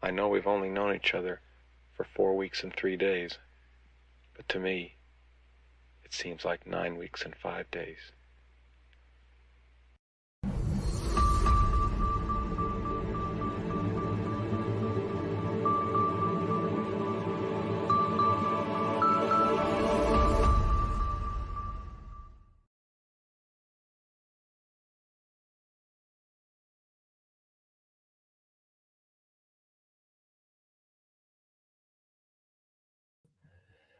I know we've only known each other for 4 weeks and 3 days, but to me, it seems like 9 weeks and 5 days.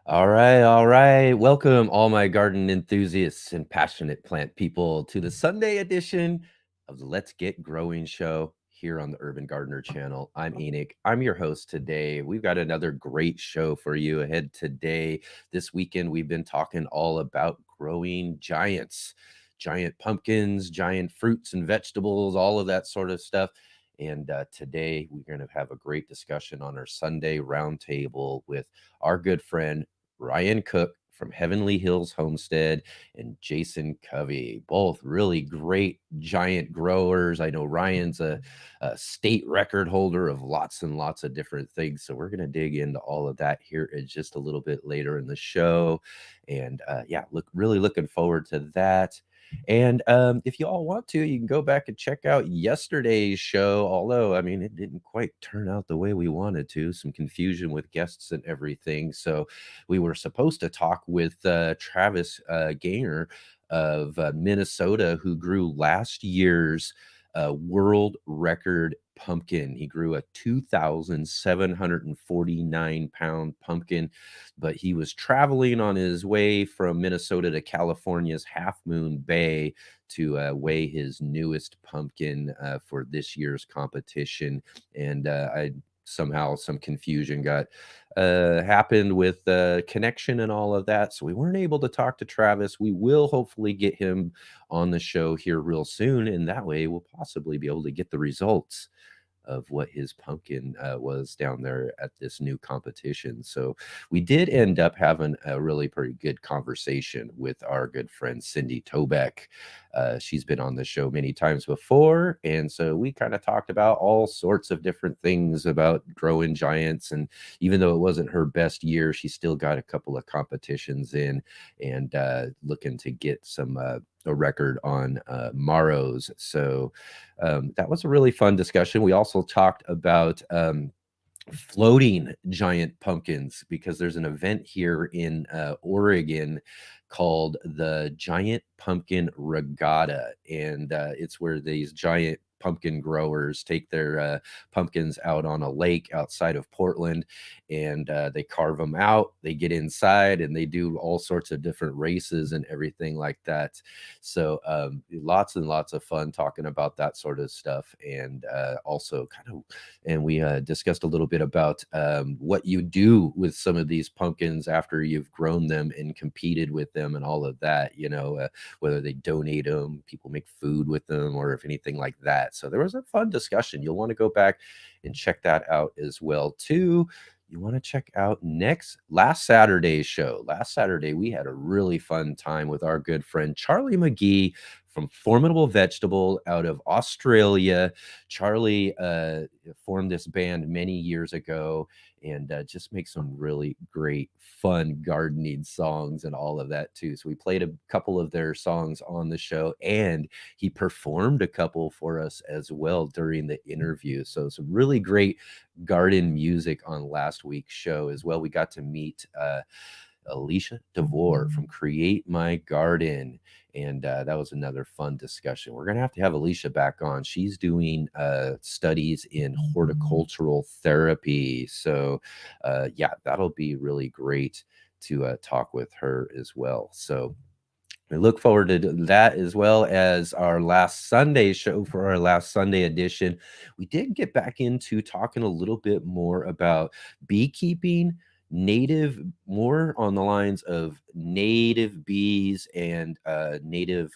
All right, all right. Welcome, all my garden enthusiasts and passionate plant people, to the Sunday edition of the Let's Get Growing show here on the Urban Gardener channel. I'm Enoch. I'm your host today. We've got another great show for you ahead today. This weekend, we've been talking all about growing giants, giant pumpkins, giant fruits and vegetables, all of that sort of stuff. And today, we're going to have a great discussion on our Sunday Roundtable with our good friend Ryan Cook from Heavenly Hills Homestead and Jason Covey, both really great giant growers. I know Ryan's a state record holder of lots and lots of different things. So we're going to dig into all of that here in just a little bit later in the show. And yeah, really looking forward to that. And if you all want to, you can go back and check out yesterday's show. Although, I mean, it didn't quite turn out the way we wanted to, some confusion with guests and everything. So we were supposed to talk with Travis Gaynor of Minnesota, who grew last year's world record pumpkin. He grew a 2,749-pound pumpkin, but he was traveling on his way from Minnesota to California's Half Moon Bay to weigh his newest pumpkin for this year's competition. And I somehow some confusion got happened with connection and all of that, so we weren't able to talk to Travis. We will hopefully get him on the show here real soon, and that way we'll possibly be able to get the results of what his pumpkin was down there at this new competition. So we did end up having a really pretty good conversation with our good friend Cindy Tobeck. She's been on the show many times before, and so we kind of talked about all sorts of different things about growing giants. And even though it wasn't her best year, she still got a couple of competitions in, and looking to get some a record on Marrows. So that was a really fun discussion. We also talked about floating giant pumpkins, because there's an event here in Oregon called the Giant Pumpkin Regatta, and it's where these giant pumpkin growers take their pumpkins out on a lake outside of Portland, and they carve them out, they get inside, and they do all sorts of different races and everything like that. So lots and lots of fun talking about that sort of stuff. And also kind of, and we discussed a little bit about what you do with some of these pumpkins after you've grown them and competed with them and all of that, whether they donate them, people make food with them, or if anything like that. So there was a fun discussion. You'll want to go back and check that out as well too. You want to check out last Saturday's show. Last Saturday, we had a really fun time with our good friend Charlie McGee from Formidable Vegetable out of Australia. Charlie formed this band many years ago, and just makes some really great, fun gardening songs and all of that too. So we played a couple of their songs on the show, and he performed a couple for us as well during the interview. So some really great garden music on last week's show as well. We got to meet Alicia DeVore from Create My Garden. And that was another fun discussion. We're going to have Alicia back on. She's doing studies in horticultural therapy. So, yeah, that'll be really great to talk with her as well. So, we look forward to that, as well as our last Sunday show. For our last Sunday edition, we did get back into talking a little bit more about beekeeping, more on the lines of native bees and native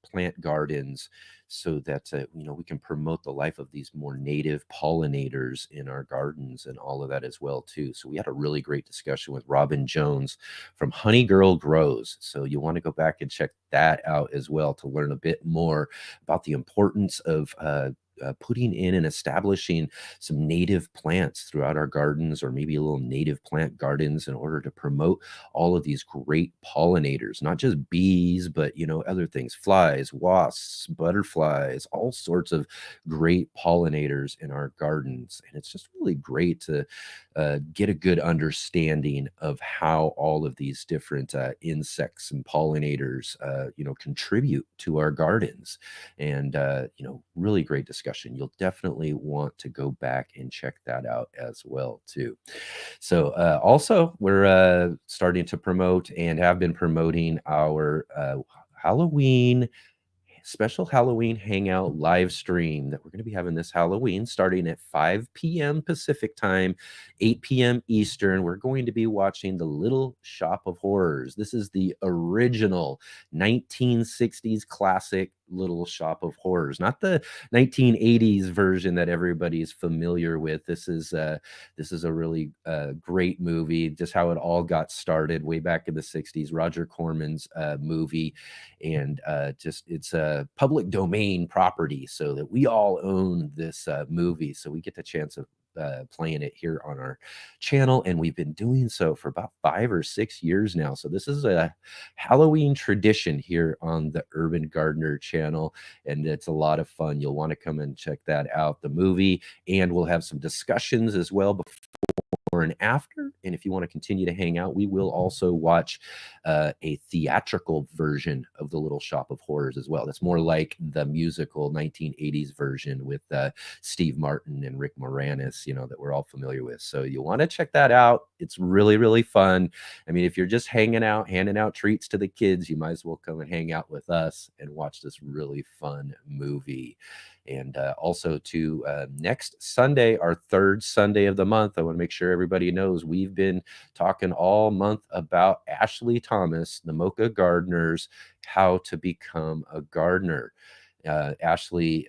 plant gardens, so that we can promote the life of these more native pollinators in our gardens and all of that as well too. So we had a really great discussion with Robin Jones from Honey Girl Grows. So you want to go back and check that out as well to learn a bit more about the importance of putting in and establishing some native plants throughout our gardens, or maybe a little native plant gardens, in order to promote all of these great pollinators, not just bees, but other things, flies, wasps, butterflies, all sorts of great pollinators in our gardens. And it's just really great to get a good understanding of how all of these different insects and pollinators, contribute to our gardens. And, really great discussion. You'll definitely want to go back and check that out as well, too. So, also, we're starting to promote and have been promoting our Halloween special Halloween hangout live stream that we're going to be having this Halloween, starting at 5 p.m. Pacific time, 8 p.m. Eastern. We're going to be watching The Little Shop of Horrors. This is the original 1960s classic Little Shop of Horrors, not the 1980s version that everybody's familiar with. This is a really great movie, just how it all got started way back in the 60s. Roger Corman's movie, and just it's a public domain property, so that we all own this movie, so we get the chance of playing it here on our channel, and we've been doing so for about 5 or 6 years now. So this is a Halloween tradition here on the Urban Gardener channel, and it's a lot of fun. You'll want to come and check that out, the movie, and we'll have some discussions as well before and after. And if you want to continue to hang out, we will also watch a theatrical version of The Little Shop of Horrors as well. That's more like the musical 1980s version with Steve Martin and Rick Moranis, that we're all familiar with. So you'll want to check that out. It's really, really fun. I mean, if you're just hanging out, handing out treats to the kids, you might as well come and hang out with us and watch this really fun movie. And also to next Sunday, our third Sunday of the month, I want to make sure everybody knows we've been talking all month about Ashley Thomas, the Mocha Gardener's How to Become a Gardener. Ashley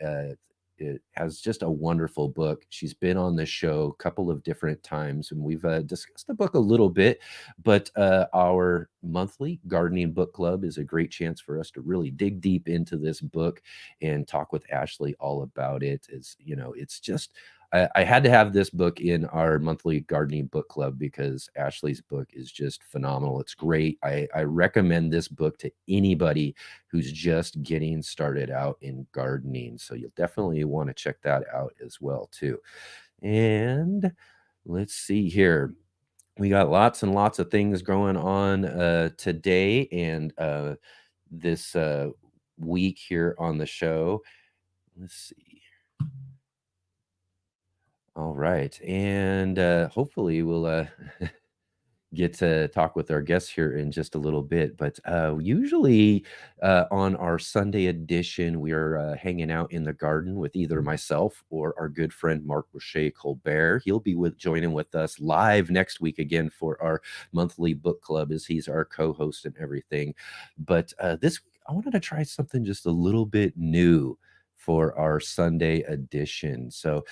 has just a wonderful book. She's been on the show a couple of different times, and we've discussed the book a little bit, but our monthly gardening book club is a great chance for us to really dig deep into this book and talk with Ashley all about it. It's just, I had to have this book in our monthly gardening book club because Ashley's book is just phenomenal. It's great. I recommend this book to anybody who's just getting started out in gardening. So you'll definitely want to check that out as well, too. And let's see here. We got lots and lots of things going on today and this week here on the show. Let's see. All right. And hopefully we'll get to talk with our guests here in just a little bit. But usually on our Sunday edition, we are hanging out in the garden with either myself or our good friend Mark Roche Colbert. He'll be joining with us live next week again for our monthly book club, as he's our co-host and everything. But this week, I wanted to try something just a little bit new for our Sunday edition. So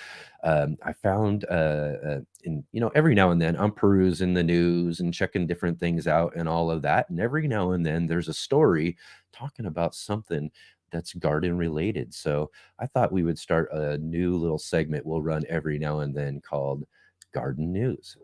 I found, every now and then I'm perusing the news and checking different things out and all of that. And every now and then there's a story talking about something that's garden related. So I thought we would start a new little segment we'll run every now and then called Garden News.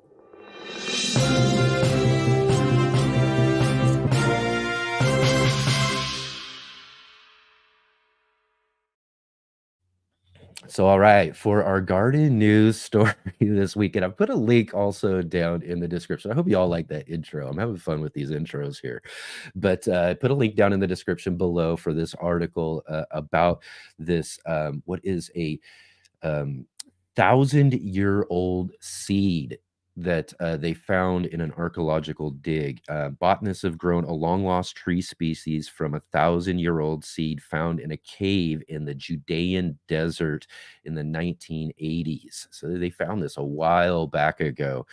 So, all right, for our garden news story this weekend, I've put a link also down in the description. I hope you all like that intro. I'm having fun with these intros here. But I put a link down in the description below for this article about this, what is a 1,000-year-old seed that they found in an archaeological dig. Botanists have grown a long-lost tree species from a 1,000-year-old seed found in a cave in the Judean desert in the 1980s. So they found this a while back ago.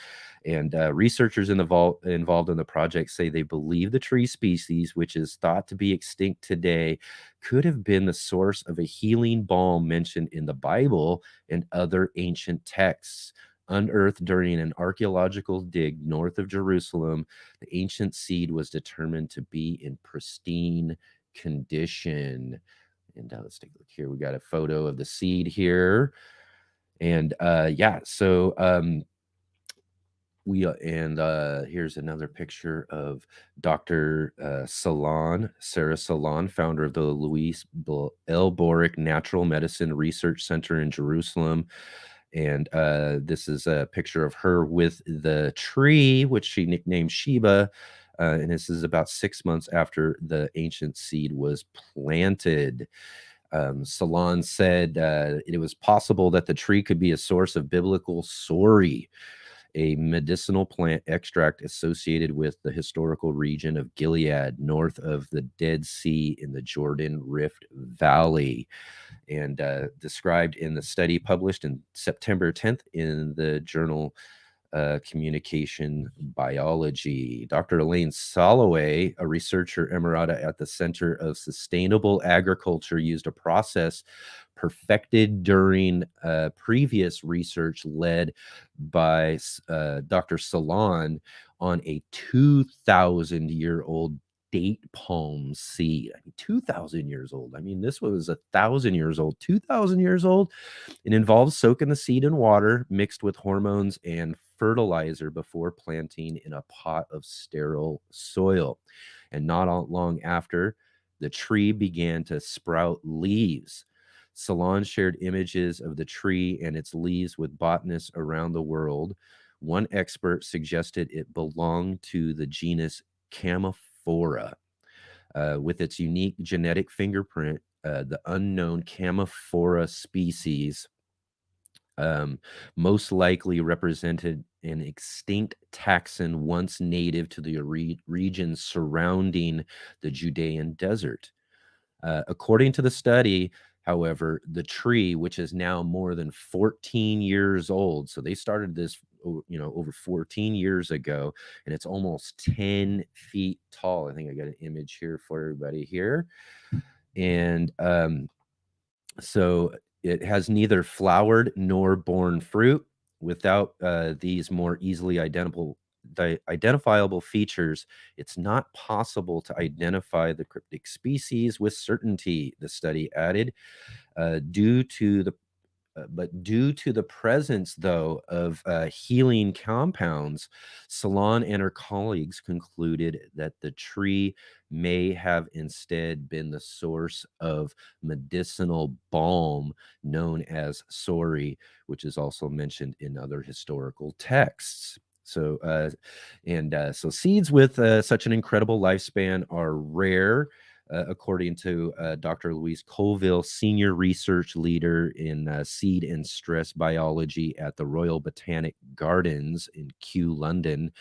And researchers involved in the project say they believe the tree species, which is thought to be extinct today, could have been the source of a healing balm mentioned in the Bible and other ancient texts. Unearthed during an archaeological dig north of Jerusalem, the ancient seed was determined to be in pristine condition. And let's take a look here. We got a photo of the seed here. And yeah, so here's another picture of Dr. Sarah Salon, founder of the Louise L. Boric Natural Medicine Research Center in Jerusalem. And this is a picture of her with the tree, which she nicknamed Sheba. And this is about 6 months after the ancient seed was planted. Salon said it was possible that the tree could be a source of biblical sori, a medicinal plant extract associated with the historical region of Gilead, north of the Dead Sea in the Jordan Rift Valley, and described in the study published in September 10th in the journal Communication Biology. Dr. Elaine Soloway, a researcher emerita at the Center of Sustainable Agriculture, used a process perfected during previous research led by Dr. Salon on a 2,000-year-old date palm seed. I mean, 2,000 years old. I mean, this was 1,000 years old, 2,000 years old. It involves soaking the seed in water mixed with hormones and fertilizer before planting in a pot of sterile soil. And not long after, the tree began to sprout leaves. Salon shared images of the tree and its leaves with botanists around the world. One expert suggested it belonged to the genus Camophora. With its unique genetic fingerprint, the unknown Camophora species most likely represented an extinct taxon once native to the region surrounding the Judean desert. According to the study, however, the tree, which is now more than 14 years old, so they started this, over 14 years ago, and it's almost 10 feet tall. I think I got an image here for everybody here. And so it has neither flowered nor borne fruit. Without these more easily identifiable features, it's not possible to identify the cryptic species with certainty, the study added. Due to the But due to the presence, though, of healing compounds, Salon and her colleagues concluded that the tree may have instead been the source of medicinal balm known as sori, which is also mentioned in other historical texts. So seeds with such an incredible lifespan are rare, according to Dr. Louise Colville, senior research leader in seed and stress biology at the Royal Botanic Gardens in Kew, London.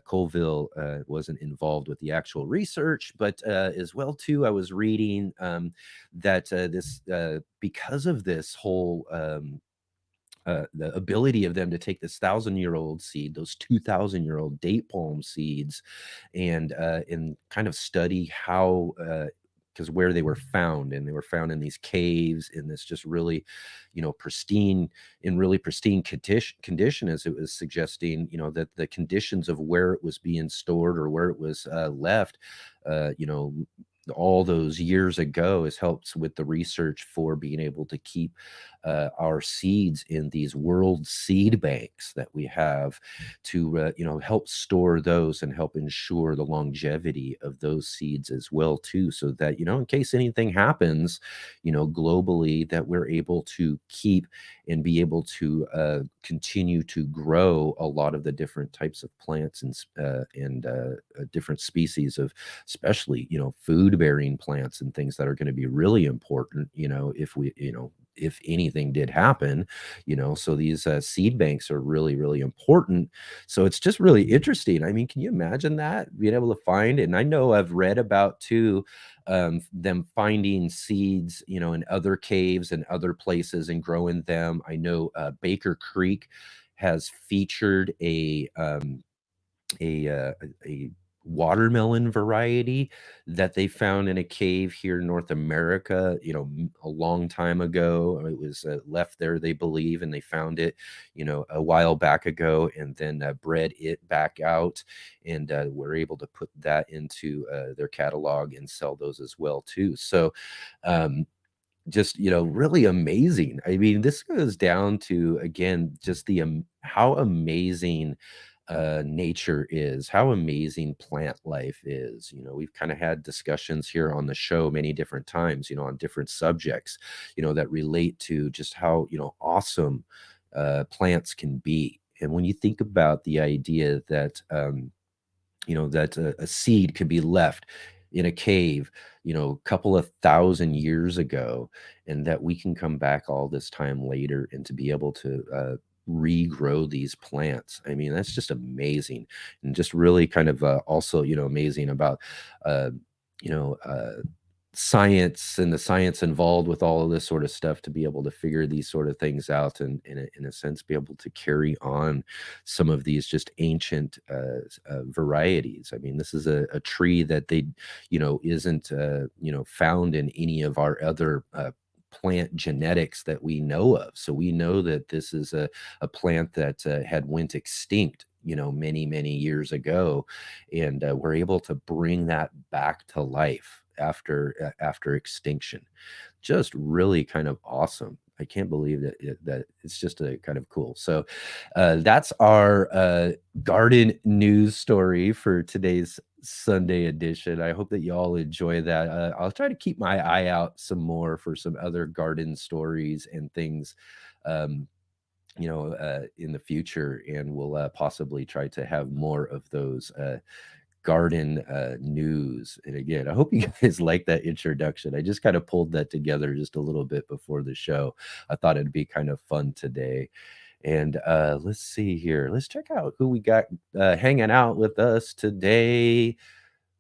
Colville wasn't involved with the actual research, but as well too, I was reading that because of this whole the ability of them to take this 1,000-year-old seed, those 2,000-year-old date palm seeds, and kind of study how, because where they were found, and they were found in these caves in this just really, really pristine condition, as it was suggesting, that the conditions of where it was being stored or where it was left, uh, you know, all those years ago, has helped with the research for being able to keep our seeds in these world seed banks that we have to help store those and help ensure the longevity of those seeds as well too, so that in case anything happens globally, that we're able to keep and be able to continue to grow a lot of the different types of plants and different species of, especially food bearing plants and things that are going to be really important if we if anything did happen. So these seed banks are really, really important. So it's just really interesting. I mean, can you imagine that, being able to find? And I know I've read about too, them finding seeds in other caves and other places and growing them. I know Baker Creek has featured a watermelon variety that they found in a cave here in North America, a long time ago. It was left there, they believe, and they found it, a while back ago, and then bred it back out, and were able to put that into their catalog and sell those as well too. So, just, really amazing. I mean, this goes down to, again, just how amazing nature is, how amazing plant life is. We've kind of had discussions here on the show many different times, on different subjects, that relate to just how, awesome plants can be. And when you think about the idea that, that a seed could be left in a cave, a couple of thousand years ago, and that we can come back all this time later and to be able to regrow these plants. I mean, that's just amazing, and just really kind of also, amazing about, uh, you know, uh, science and the science involved with all of this sort of stuff to be able to figure these sort of things out, and in a sense be able to carry on some of these just ancient varieties. I mean, this is a tree that they, isn't, found in any of our other plant genetics that we know of. So we know that this is a plant that had went extinct, many, many years ago. And we're able to bring that back to life after extinction. Just really kind of awesome. I can't believe that it's just a kind of cool. So that's our garden news story for today's Sunday edition. I hope that you all enjoy that. I'll try to keep my eye out some more for some other garden stories and things, um, in the future, and we'll possibly try to have more of those garden news. And again, I hope you guys like that introduction. I just kind of pulled that together just a little bit before the show. I thought it'd be kind of fun today. And let's see here. Let's check out who we got hanging out with us today.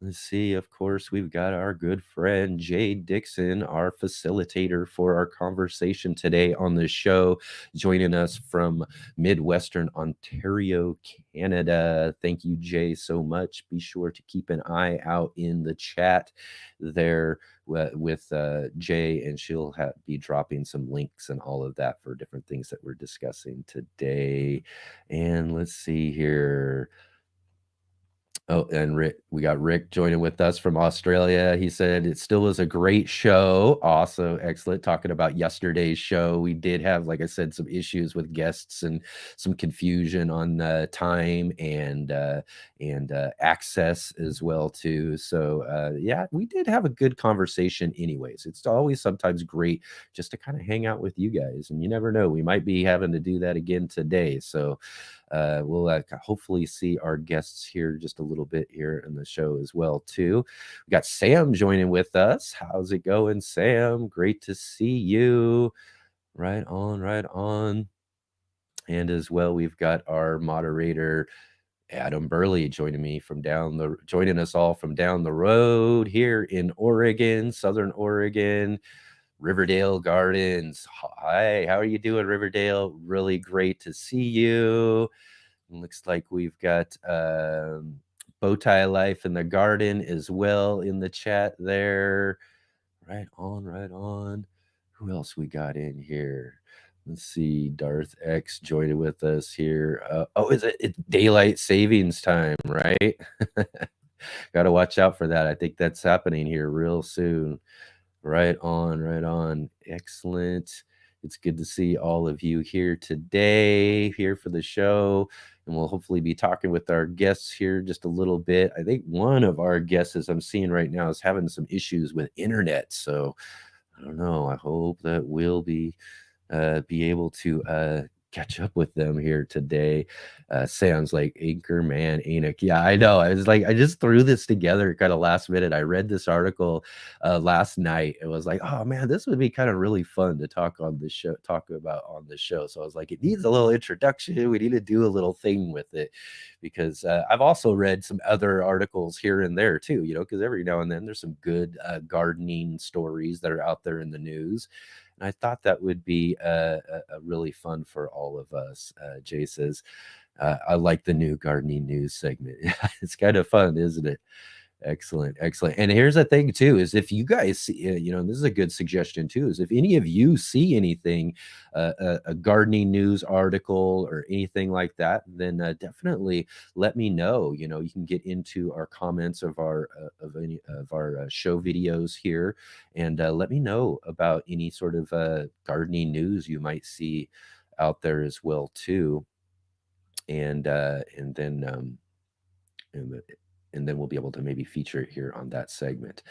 Let's see. Of course, we've got our good friend Jay Dixon, our facilitator for our conversation today on the show, joining us from Midwestern Ontario, Canada. Thank you, Jay, so much. Be sure to keep an eye out in the chat there with Jay, and she'll be dropping some links and all of that for different things that we're discussing today. And let's see here. Oh, and we got Rick joining with us from Australia. He said it still is a great show. Also, excellent. Talking about yesterday's show, we did have, like I said, some issues with guests and some confusion on time and access as well too. So yeah, we did have a good conversation. Anyways, it's always sometimes great just to kind of hang out with you guys, and you never know, we might be having to do that again today. So we'll hopefully see our guests here just a little bit here in the show as well too. We got Sam joining with us. How's it going, Sam? Great to see you. Right on, right on. And as well, we've got our moderator Adam Burley joining us all from down the road here in Oregon, Southern Oregon. Riverdale Gardens. Hi, how are you doing, Riverdale? Really great to see you. Looks like we've got Bowtie Life in the Garden as well in the chat there. Right on, right on. Who else we got in here? Let's see. Darth X joined with us here. It's daylight savings time, right? Got to watch out for that. I think that's happening here real soon. Right on, right on. Excellent. It's good to see all of you here today, here for the show. And we'll hopefully be talking with our guests here just a little bit. I think one of our guests, as I'm seeing right now, is having some issues with internet. So I don't know. I hope that we'll be able to catch up with them here today. Sounds like Anchor Man Enoch. Yeah, I know. I was like, I just threw this together kind of last minute. I read this article last night. It was like, oh man, this would be kind of really fun to talk about on the show. So I was like, it needs a little introduction. We need to do a little thing with it, because I've also read some other articles here and there too, because every now and then there's some good gardening stories that are out there in the news. And I thought that would be a really fun for all of us. Jay says, I like the new gardening news segment. It's kind of fun, isn't it? Excellent, excellent. And here's the thing too, is if you guys see, this is a good suggestion too, is if any of you see anything, a gardening news article or anything like that, then definitely let me know. You can get into our comments of any of our show videos here, and let me know about any sort of gardening news you might see out there as well too. And then and, the- and then we'll be able to maybe feature it here on that segment.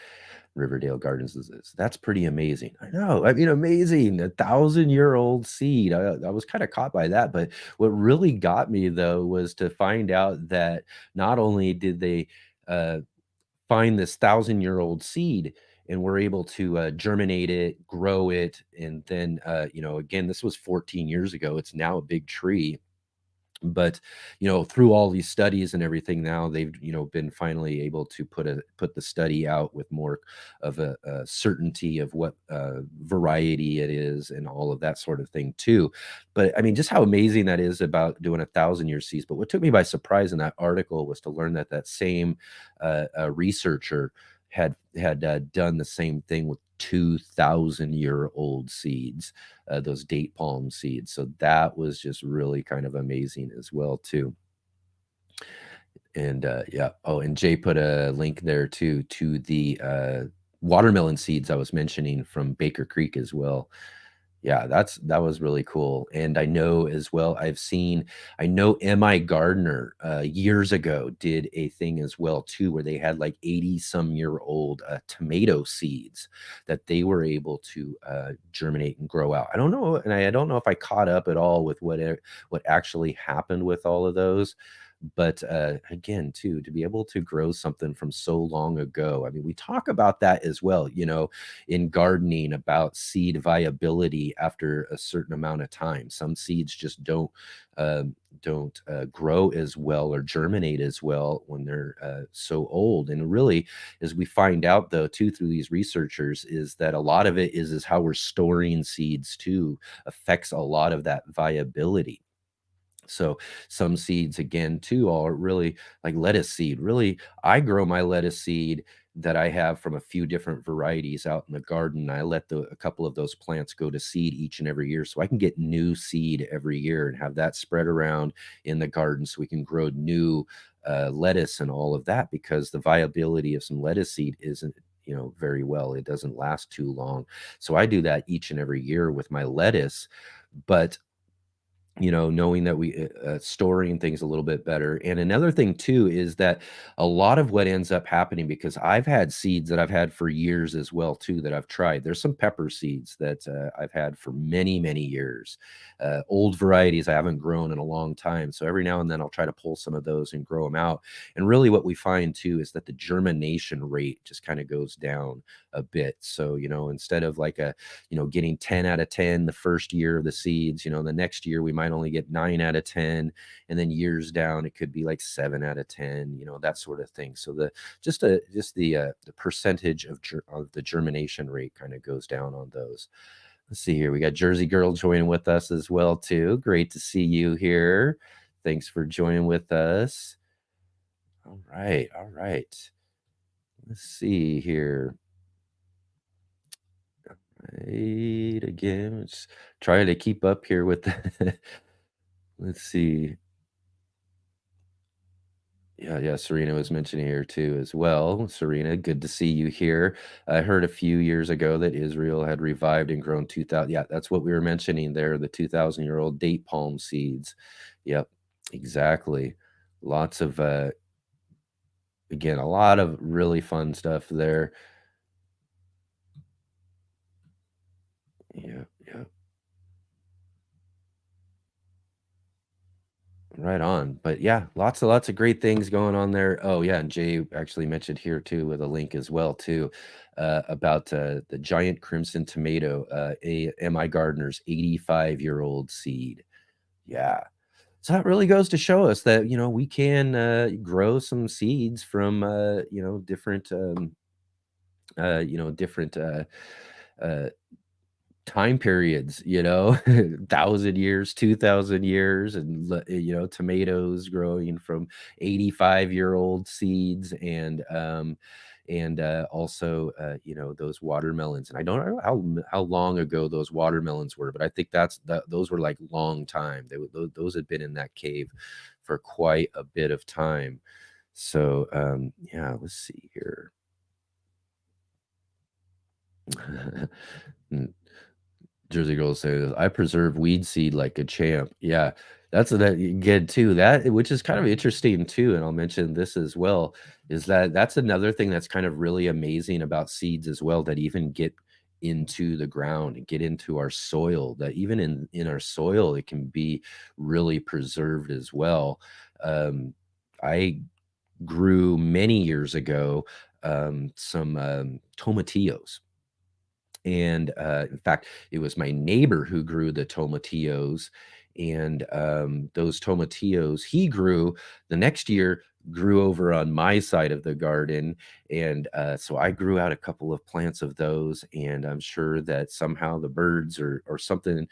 Riverdale Gardens is that's pretty amazing. I know. I mean, amazing. 1,000-year-old seed. I was kind of caught by that. But what really got me though was to find out that not only did they uh, find this 1,000-year-old seed and were able to germinate it, grow it, and then again, this was 14 years ago. It's now a big tree, but through all these studies and everything, now they've been finally able to put the study out with more of a certainty of what variety it is and all of that sort of thing too. But I mean, just how amazing that is about doing 1,000-year seeds. But what took me by surprise in that article was to learn that that same researcher had done the same thing with 2,000-year-old seeds, those date palm seeds. So that was just really kind of amazing as well too. And yeah. Oh, and Jay put a link there too to the watermelon seeds I was mentioning from Baker Creek as well. Yeah, that was really cool. And I know as well, I know M.I. Gardner years ago did a thing as well too, where they had like 80 some year old tomato seeds that they were able to germinate and grow out. I don't know, and I don't know if I caught up at all with what actually happened with all of those. But again, too, to be able to grow something from so long ago, I mean, we talk about that as well, in gardening about seed viability after a certain amount of time. Some seeds just don't grow as well or germinate as well when they're so old. And really, as we find out though too through these researchers, is that a lot of it is how we're storing seeds too affects a lot of that viability. So some seeds again too are really like lettuce seed. Really, I grow my lettuce seed that I have from a few different varieties out in the garden. I let a couple of those plants go to seed each and every year, so I can get new seed every year and have that spread around in the garden, so we can grow new lettuce and all of that. Because the viability of some lettuce seed isn't very well. It doesn't last too long. So I do that each and every year with my lettuce. But knowing that we storing things a little bit better. And another thing too is that a lot of what ends up happening, because I've had seeds that I've had for years as well too that I've tried. There's some pepper seeds that I've had for many, many years. Old varieties I haven't grown in a long time. So every now and then I'll try to pull some of those and grow them out. And really what we find too is that the germination rate just kind of goes down a bit. So, instead of like getting 10 out of 10 the first year of the seeds, the next year we might only get 9 out of 10, and then years down it could be like 7 out of 10, that sort of thing. So the percentage of the germination rate kind of goes down on those. Let's see here. We got Jersey Girl joining with us as well too. Great to see you here. Thanks for joining with us. All right, all right. Let's see here. Right, again, just trying to keep up here with the let's see. Yeah, yeah, Serena was mentioning here too as well. Serena, good to see you here. I heard a few years ago that Israel had revived and grown 2,000. Yeah, that's what we were mentioning there, the 2,000-year-old date palm seeds. Yep, exactly. Lots of again, a lot of really fun stuff there. Yeah, yeah. Right on. But yeah, lots of great things going on there. Oh yeah, and Jay actually mentioned here too with a link as well too about the giant crimson tomato, a M.I. Gardner's 85-year-old seed. Yeah. So that really goes to show us that we can grow some seeds from different uh, time periods, 1,000 years, 2,000 years, and tomatoes growing from 85-year-old seeds, and also those watermelons. And I don't know how long ago those watermelons were, but I think those were like long time. Those had been in that cave for quite a bit of time. So yeah, let's see here. Jersey Girl says, "I preserve weed seed like a champ." Yeah, that again too. That which is kind of interesting too, and I'll mention this as well. Is that's another thing that's kind of really amazing about seeds as well, that even get into the ground and get into our soil. That even in our soil, it can be really preserved as well. I grew many years ago some tomatillos, and in fact, it was my neighbor who grew the tomatillos, and those tomatillos he grew the next year grew over on my side of the garden. And so I grew out a couple of plants of those, and I'm sure that somehow the birds or something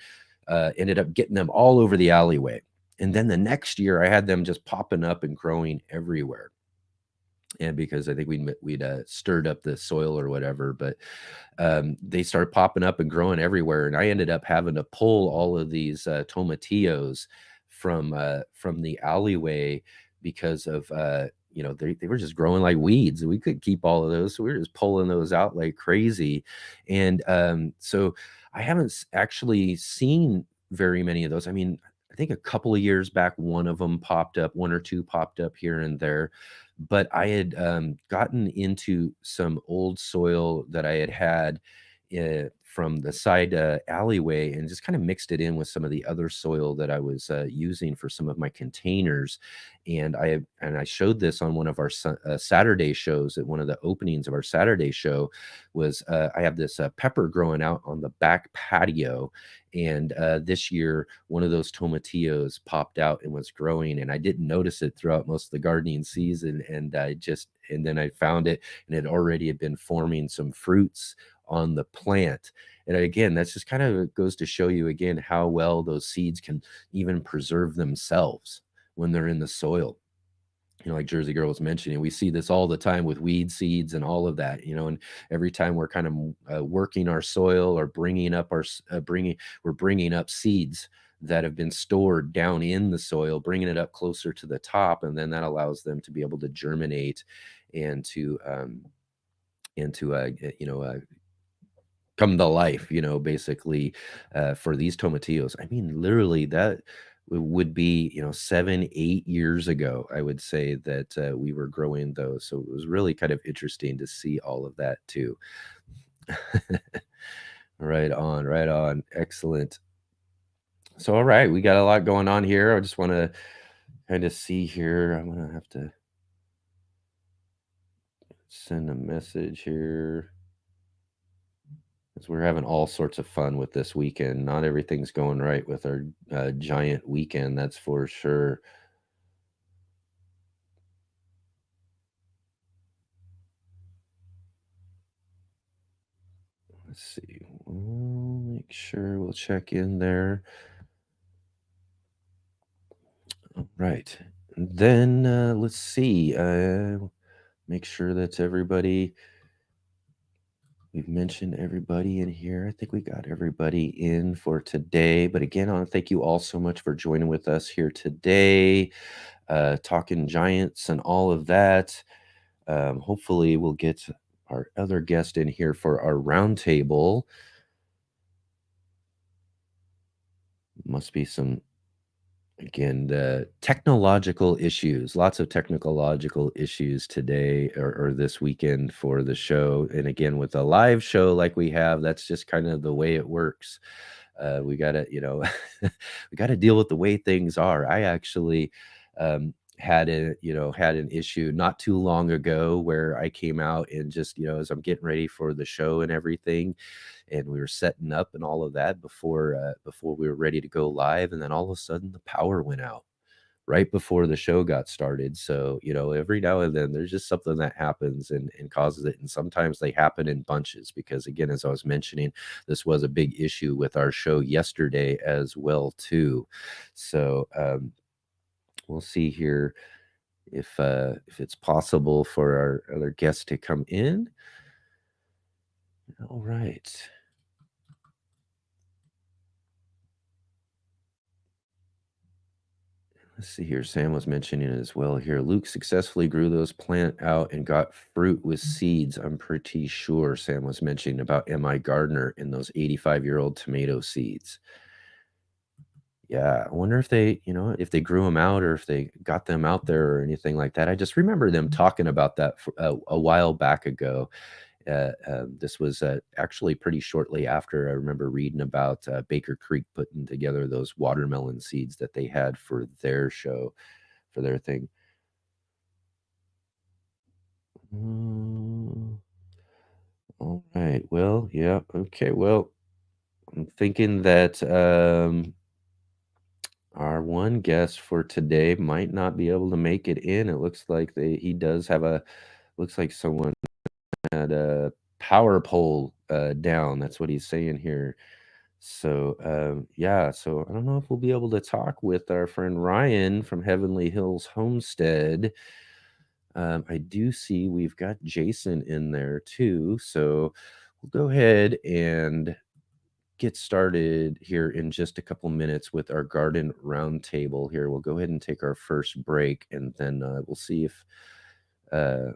ended up getting them all over the alleyway. And then the next year I had them just popping up and growing everywhere, and because I think we'd stirred up the soil or whatever. But they started popping up and growing everywhere, and I ended up having to pull all of these tomatillos from the alleyway because of they were just growing like weeds, and we couldn't keep all of those, so we were just pulling those out like crazy. And so I haven't actually seen very many of those. I mean, I think a couple of years back, one of them popped up, one or two popped up here and there. But I had gotten into some old soil that I had from the side alleyway, and just kind of mixed it in with some of the other soil that I was using for some of my containers. And I showed this on one of our Saturday shows. At one of the openings of our Saturday show was I have this pepper growing out on the back patio, and this year one of those tomatillos popped out and was growing, and I didn't notice it throughout most of the gardening season. And then I found it, and it already had been forming some fruits on the plant. And again, that's just kind of goes to show you again how well those seeds can even preserve themselves when they're in the soil. Like Jersey Girl was mentioning, we see this all the time with weed seeds and all of that. And every time we're kind of working our soil or bringing up we're bringing up seeds that have been stored down in the soil, bringing it up closer to the top, and then that allows them to be able to germinate and to come to life, basically, for these tomatillos. I mean, literally, that would be, 7, 8 years ago, I would say that we were growing those. So it was really kind of interesting to see all of that too. Right on, right on. Excellent. So, all right, we got a lot going on here. I just want to kind of see here. I'm going to have to send a message here, because we're having all sorts of fun with this weekend. Not everything's going right with our giant weekend, that's for sure. Let's see. We'll make sure we'll check in there. All right. And then let's see. Make sure that's everybody. We've mentioned everybody in here. I think we got everybody in for today. But again, I want to thank you all so much for joining with us here today, talking giants and all of that. Hopefully, we'll get our other guest in here for our roundtable. Must be some, again, the technological issues, lots of technological issues today or this weekend for the show. And again, with a live show like we have, that's just kind of the way it works. We gotta, we gotta deal with the way things are. I actually had an issue not too long ago where I came out and just, as I'm getting ready for the show and everything, and we were setting up and all of that before we were ready to go live, and then all of a sudden the power went out right before the show got started. So, every now and then there's just something that happens and causes it. And sometimes they happen in bunches because, again, as I was mentioning, this was a big issue with our show yesterday as well, too. So, we'll see here if it's possible for our other guests to come in. All right. Let's see here. Sam was mentioning it as well here. Luke successfully grew those plant out and got fruit with seeds. I'm pretty sure Sam was mentioning about M.I. Gardner and those 85-year-old tomato seeds. Yeah, I wonder if they grew them out or if they got them out there or anything like that. I just remember them talking about that for a while back ago. This was actually pretty shortly after I remember reading about Baker Creek putting together those watermelon seeds that they had for their show, for their thing. Mm, all right. Well, yeah. Okay. Well, I'm thinking that our one guest for today might not be able to make it in. It looks like he does have looks like someone had a power pole down. That's what he's saying here. So, yeah, so I don't know if we'll be able to talk with our friend Ryan from Heavenly Hills Homestead. I do see we've got Jason in there too. So we'll go ahead and get started here in just a couple minutes with our garden roundtable here. We'll go ahead and take our first break and then we'll uh,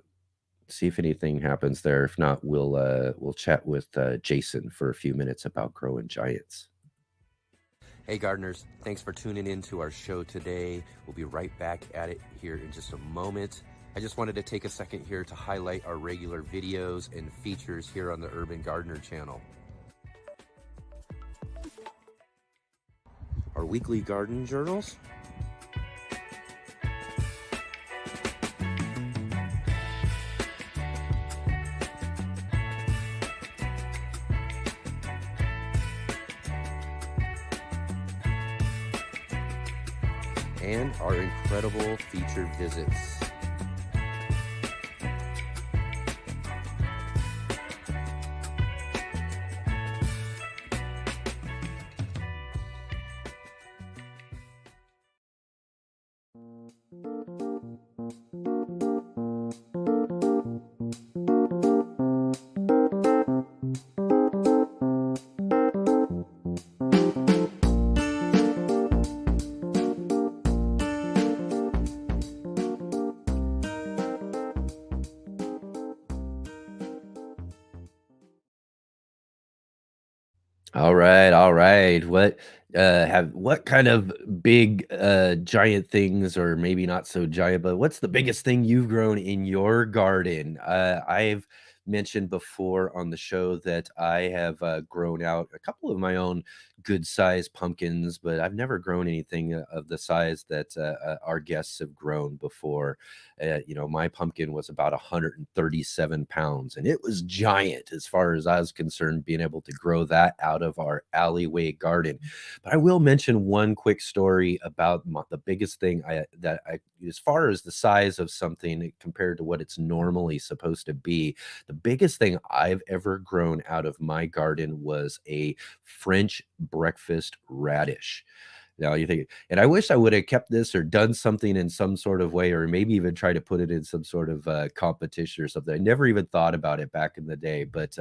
see if anything happens there. If not, we'll chat with Jason for a few minutes about growing giants. Hey, gardeners, thanks for tuning in to our show today. We'll be right back at it here in just a moment. I just wanted to take a second here to highlight our regular videos and features here on the Urban Gardener channel. Our weekly garden journals, and our incredible featured visits. All right, all right. What kind of big giant things, or maybe not so giant, but what's the biggest thing you've grown in your garden? I've mentioned before on the show that I have grown out a couple of my own good sized pumpkins, but I've never grown anything of the size that our guests have grown before. My pumpkin was about 137 pounds, and it was giant as far as I was concerned, being able to grow that out of our alleyway garden. But I will mention one quick story about the biggest thing as far as the size of something compared to what it's normally supposed to be, the biggest thing I've ever grown out of my garden was a French breakfast radish. Now you think, and I wish I would have kept this or done something in some sort of way, or maybe even try to put it in some sort of competition or something. I never even thought about it back in the day, but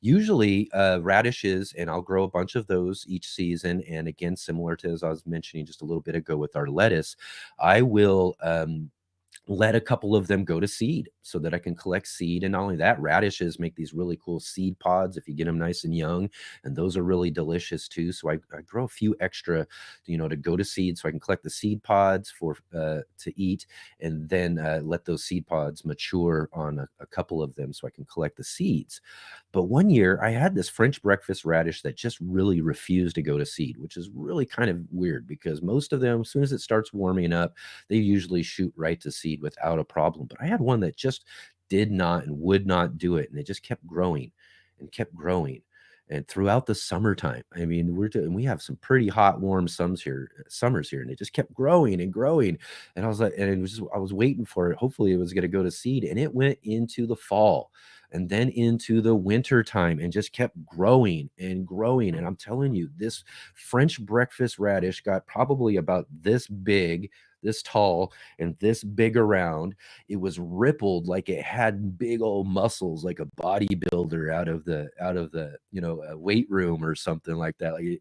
usually radishes, and I'll grow a bunch of those each season. And again, similar to as I was mentioning just a little bit ago with our lettuce, I will let a couple of them go to seed so that I can collect seed. And not only that, radishes make these really cool seed pods if you get them nice and young, and those are really delicious too. So I grow a few extra, to go to seed so I can collect the seed pods for to eat, and then let those seed pods mature on a couple of them so I can collect the seeds. But one year I had this French breakfast radish that just really refused to go to seed, which is really kind of weird because most of them, as soon as it starts warming up, they usually shoot right to seed without a problem. But I had one that just did not and would not do it. And it just kept growing and kept growing. and throughout the summertime. I mean, we have some pretty hot, warm summers here, and it just kept growing and growing. And I was like, and it was just, I was waiting for it. Hopefully, it was going to go to seed, and it went into the fall, and then into the winter time, and just kept growing and growing. And I'm telling you, this French breakfast radish got probably about this big, this tall, and this big around. It was rippled like it had big old muscles, like a bodybuilder out of the weight room or something like that. Like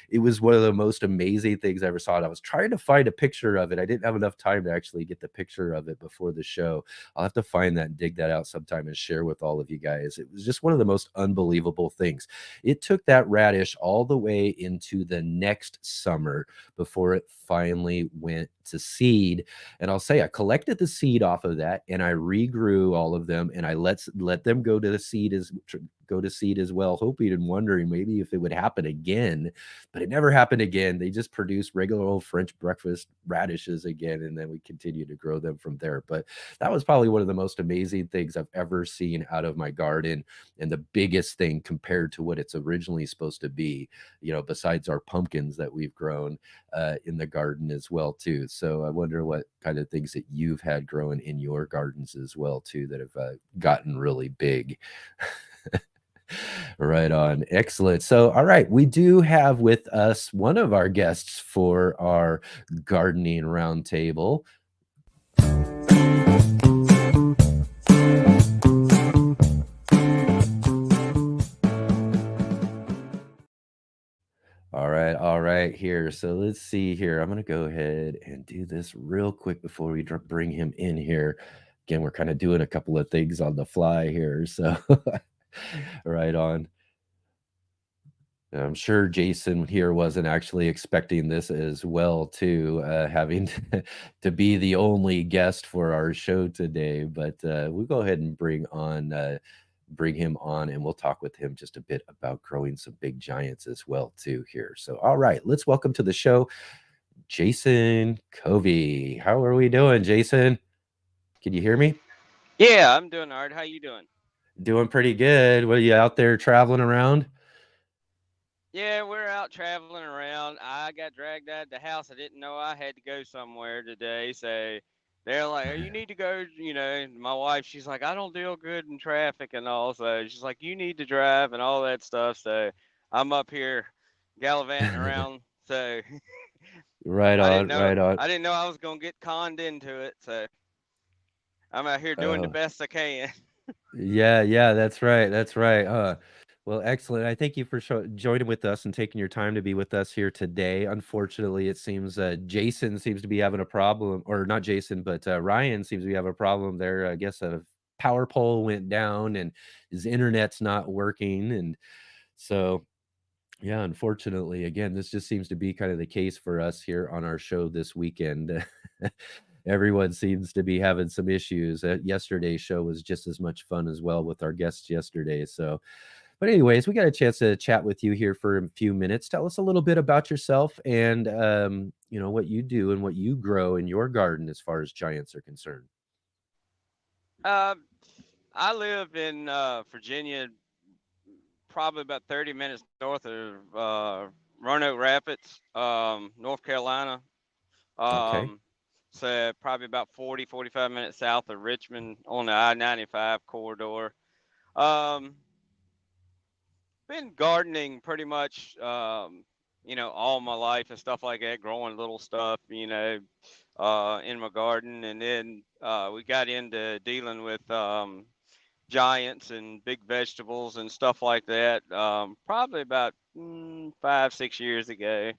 it was one of the most amazing things I ever saw. And I was trying to find a picture of it. I didn't have enough time to actually get the picture of it before the show. I'll have to find that and dig that out sometime and share with all of you guys. It was just one of the most unbelievable things. It took that radish all the way into the next summer before it finally went to seed. And I'll say I collected the seed off of that, and I regrew all of them, and I let them go to seed as well, hoping and wondering maybe if it would happen again. But it never happened again. They just produced regular old French breakfast radishes again, and then we continued to grow them from there. But that was probably one of the most amazing things I've ever seen out of my garden, and the biggest thing compared to what it's originally supposed to be, besides our pumpkins that we've grown in the garden as well too. So I wonder what kind of things that you've had growing in your gardens as well too that have gotten really big. Right on. Excellent. So, all right, we do have with us one of our guests for our gardening roundtable. All right, here. So let's see here. I'm going to go ahead and do this real quick before we bring him in here. Again, we're kind of doing a couple of things on the fly here. So, right on. I'm sure Jason here wasn't actually expecting this as well, too, having to be the only guest for our show today. But we'll go ahead and bring him on, and we'll talk with him just a bit about growing some big giants as well, too. Here, so all right, let's welcome to the show, Jason Covey. How are we doing, Jason? Can you hear me? Yeah, I'm doing all right. How you doing? Doing pretty good. What are you out there traveling around? Yeah, we're out traveling around. I got dragged out of the house. I didn't know I had to go somewhere today. So they're like, "Oh, you need to go." My wife, she's like, "I don't deal good in traffic and all." So she's like, "You need to drive and all that stuff." So I'm up here gallivanting around. So Right I didn't on, know right on. I didn't know I was gonna get conned into it. So I'm out here doing the Oh, best I can. yeah, yeah, that's right, that's right. Well, excellent. I thank you for joining with us and taking your time to be with us here today. Unfortunately, it seems Jason seems to be having a problem, or not Jason, but Ryan seems to be having a problem there. I guess a power pole went down and his internet's not working, and so yeah, unfortunately, again, this just seems to be kind of the case for us here on our show this weekend. Everyone seems to be having some issues. Yesterday's show was just as much fun as well with our guests yesterday. So, but anyways, we got a chance to chat with you here for a few minutes. Tell us a little bit about yourself and what you do and what you grow in your garden as far as giants are concerned. Uh, I live in Virginia, probably about 30 minutes north of Roanoke Rapids, North Carolina. Okay. Um, so probably about 40, 45 minutes south of Richmond on the I-95 corridor. Um, been gardening pretty much, all my life and stuff like that, growing little stuff, in my garden. And then we got into dealing with giants and big vegetables and stuff like that. Probably about 5, 6 years ago.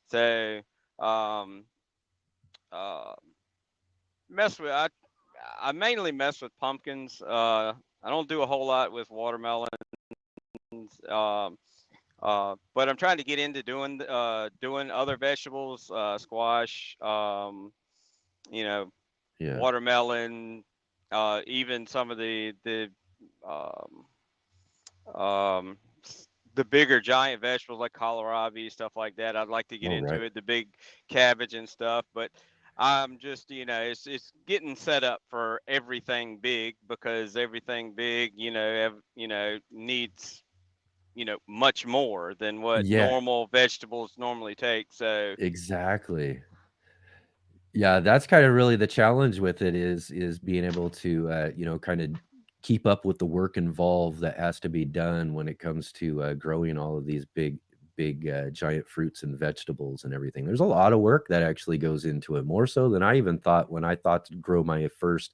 So um, uh, mess with I mainly mess with pumpkins. I don't do a whole lot with watermelons. Um, but I'm trying to get into doing other vegetables, squash, you know, Yeah. watermelon, even some of the um, um, the bigger giant vegetables like kohlrabi, stuff like that. I'd like to get All into right. it, the big cabbage and stuff, but I'm just, it's getting set up for everything big because everything big, needs much more than what Yeah, normal vegetables normally take. So, exactly. Yeah, that's kinda really the challenge with it is being able to, kinda keep up with the work involved that has to be done when it comes to, growing all of these big, giant fruits and vegetables and everything. There's a lot of work that actually goes into it, more so than I even thought when I thought to grow my first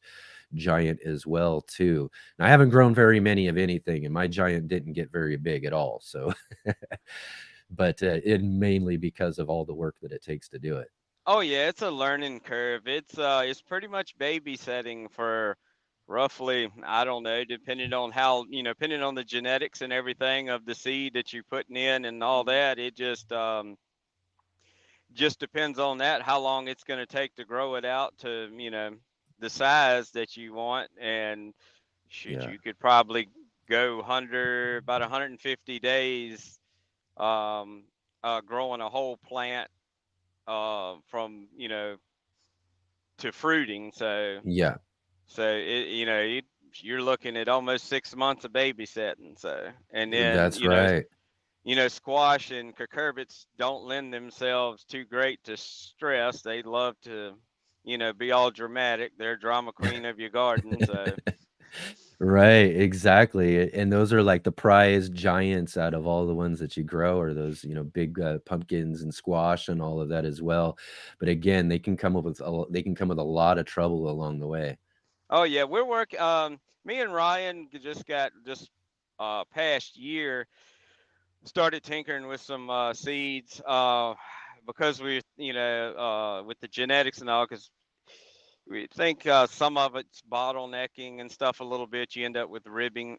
giant as well too. And I haven't grown very many of anything, and my giant didn't get very big at all, so but, it mainly because of all the work that it takes to do it. oh yeah, it's a learning curve. It's pretty much babysitting for roughly, I don't know, depending on how, depending on the genetics and everything of the seed that you're putting in and all that. It just depends on that, how long it's going to take to grow it out to, the size that you want. And shoot, Yeah. you could probably go about 150 days, um, growing a whole plant, from, to fruiting. Yeah, So you're looking at almost 6 months of babysitting. So, and then, that's right. squash and cucurbits don't lend themselves too great to stress. They love to, be all dramatic. They're drama queen of your garden. So, Right, exactly, and those are, like, the prize giants out of all the ones that you grow are those, big, pumpkins and squash and all of that as well, but again, they can come with a lot of trouble along the way. oh yeah, we're working. Me and Ryan just past year started tinkering with some seeds, because we, with the genetics and all, because we think some of it's bottlenecking and stuff a little bit. You end up with ribbon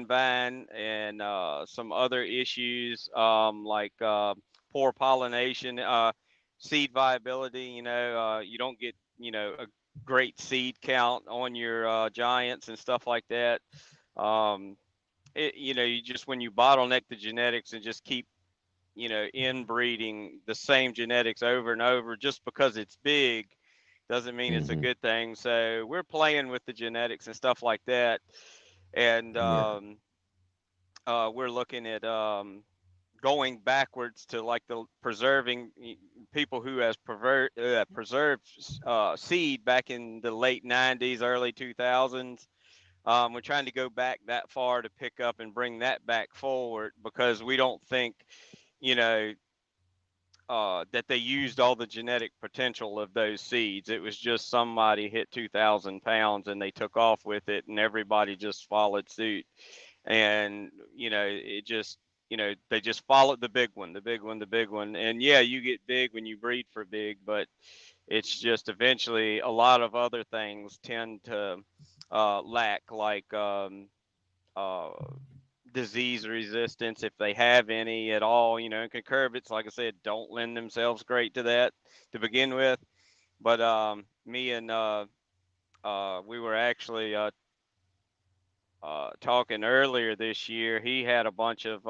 vine and some other issues, like poor pollination, seed viability. You don't get, a great seed count on your giants and stuff like that. Um, you just, when you bottleneck the genetics and just keep, inbreeding the same genetics over and over just because it's big doesn't mean it's a Mhm. good thing. So we're playing with the genetics and stuff like that. And Yeah, we're looking at going backwards to like the preserving people who has preserved seed back in the late 90s, early 2000s. We're trying to go back that far to pick up and bring that back forward, because we don't think, you know, that they used all the genetic potential of those seeds. It was just somebody hit 2,000 pounds and they took off with it, and everybody just followed suit. And, it just, they just followed the big one, the big one, the big one. And yeah, you get big when you breed for big, but it's just eventually a lot of other things tend to lack, like uh, disease resistance, if they have any at all. And cucurbits, like I said, don't lend themselves great to that to begin with. But me and we were actually talking earlier this year. He had a bunch of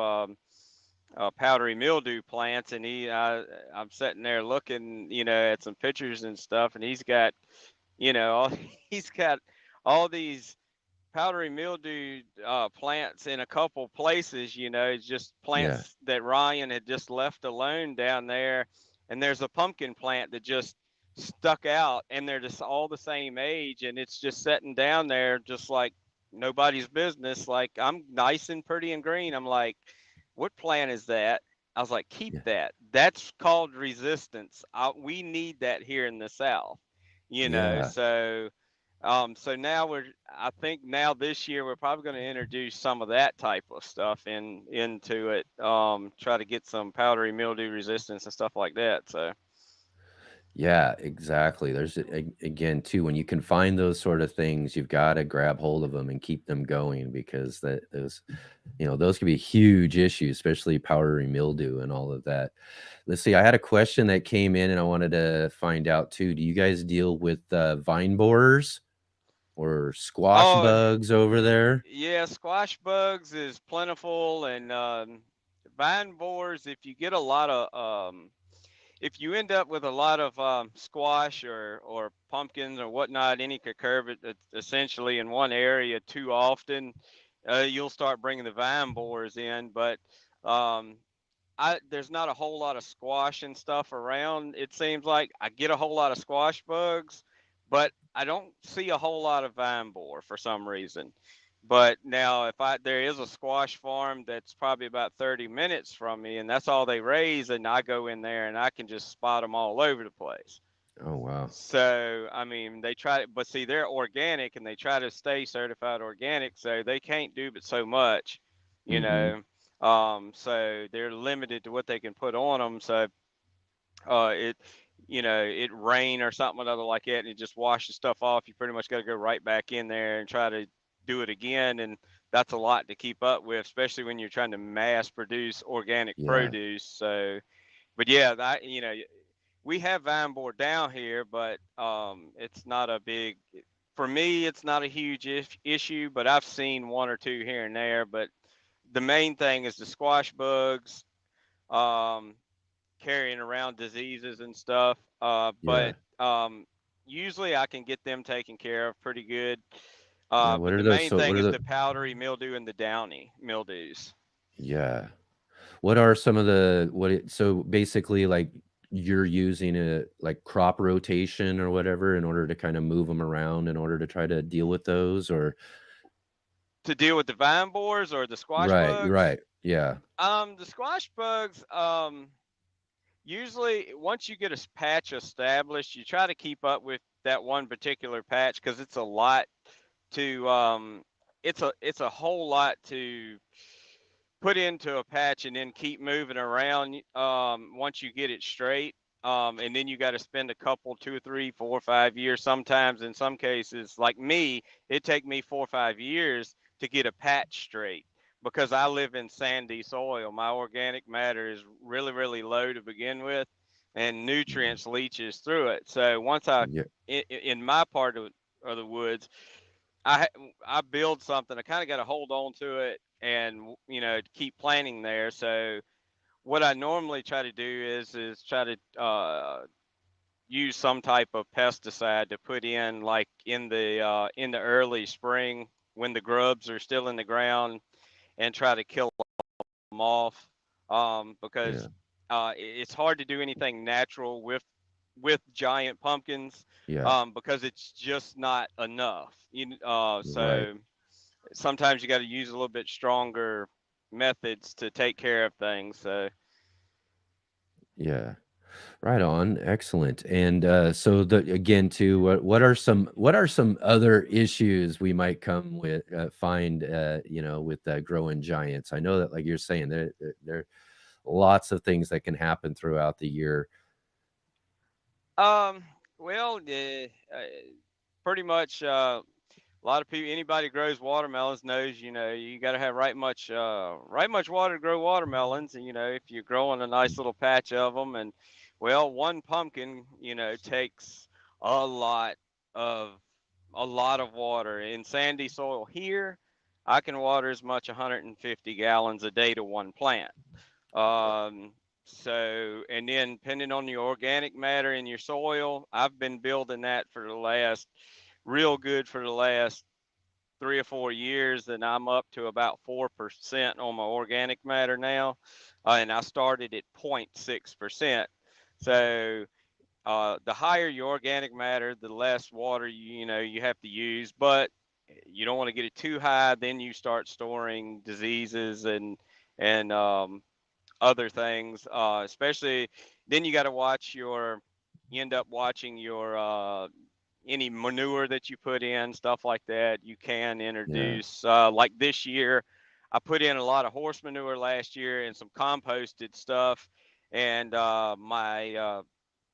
powdery mildew plants, and I'm sitting there looking, at some pictures and stuff, and he's got, all, he's got all these powdery mildew plants in a couple places. It's just yeah, plants that Ryan had just left alone down there. And there's a pumpkin plant that just stuck out, and they're just all the same age, and it's just sitting down there just like nobody's business. Like, I'm nice and pretty and green. I'm like, what plant is that? I was like, keep yeah, that. That's called resistance. We need that here in the South, yeah. so now I think now this year we're probably going to introduce some of that type of stuff into it. Try to get some powdery mildew resistance and stuff like that. So, Yeah, exactly. Again, too, when you can find those sort of things, you've gotta grab hold of them and keep them going because those can be huge issues, especially powdery mildew and all of that. Let's see, I had a question that came in and I wanted to find out too. Do you guys deal with, vine borers or squash oh bugs over there? yeah, squash bugs is plentiful, and vine borers. If you end up with a lot of squash or pumpkins or whatnot, any cucurbit, essentially in one area too often, you'll start bringing the vine borers in. But um, there's not a whole lot of squash and stuff around. It seems like I get a whole lot of squash bugs, but I don't see a whole lot of vine borer for some reason. But now, if there is a squash farm that's probably about 30 minutes from me, and that's all they raise, and I go in there and I can just spot them all over the place. Oh wow. So, I mean, they try, but see, they're organic and they try to stay certified organic, so they can't do but so much, you Mm-hmm. know. So they're limited to what they can put on them. So, it, it rain or something or other like that, and it just washes stuff off. You pretty much got to go right back in there and try to do it again, and that's a lot to keep up with, especially when you're trying to mass produce organic Yeah. produce. So, but yeah, we have vine board down here, but it's not a big. For me, it's not a huge issue, but I've seen one or two here and there. But the main thing is the squash bugs, um, carrying around diseases and stuff. Yeah. But usually I can get them taken care of pretty good. Yeah. What But are the those? main So what thing are is the? the powdery mildew and the downy mildews. Yeah. What are some of the so basically like you're using a like crop rotation or whatever in order to kind of move them around in order to try to deal with those or To deal with the vine borers or the squash right, bugs, right. Yeah. the squash bugs, usually once you get a patch established, you try to keep up with that one particular patch because it's a lot to it's a whole lot to put into a patch and then keep moving around once you get it straight. And then you got to spend a couple, 2 3 4 5 years. Sometimes in some cases, like me, it take me 4 or 5 years to get a patch straight because I live in sandy soil. My organic matter is really, really low to begin with, and Mhm. nutrients leaches through it. So Yeah. in my part of the woods, I I build something. I kind of got to hold on to it and keep planting there. So what I normally try to do is try to use some type of pesticide to put in like in the early spring when the grubs are still in the ground and try to kill them off because Yeah. it's hard to do anything natural with giant pumpkins Yeah. because it's just not enough. Right. So sometimes you got to use a little bit stronger methods to take care of things. So Yeah. Right on. Excellent. And so the again too, what are some other issues we might come with find with growing giants? I know that like you're saying there are lots of things that can happen throughout the year. um, well, pretty much a lot of people, anybody who grows watermelons knows, you got to have right much water to grow watermelons. And if you're growing a nice little patch of them, and well, one pumpkin, takes a lot of a lot of water in sandy soil here. I can water as much 150 gallons a day to one plant. Um, and then depending on your organic matter in your soil, I've been building that for the last real good for the last 3 or 4 years, and I'm up to about 4% on my organic matter now. And I started at 0.6%. So the higher your organic matter, the less water you have to use, but you don't want to get it too high. Then you start storing diseases and other things. Especially then you got to you end up watching your any manure that you put in, stuff like that. You can Yeah. introduce like this year. I put in a lot of horse manure last year and some composted stuff, and my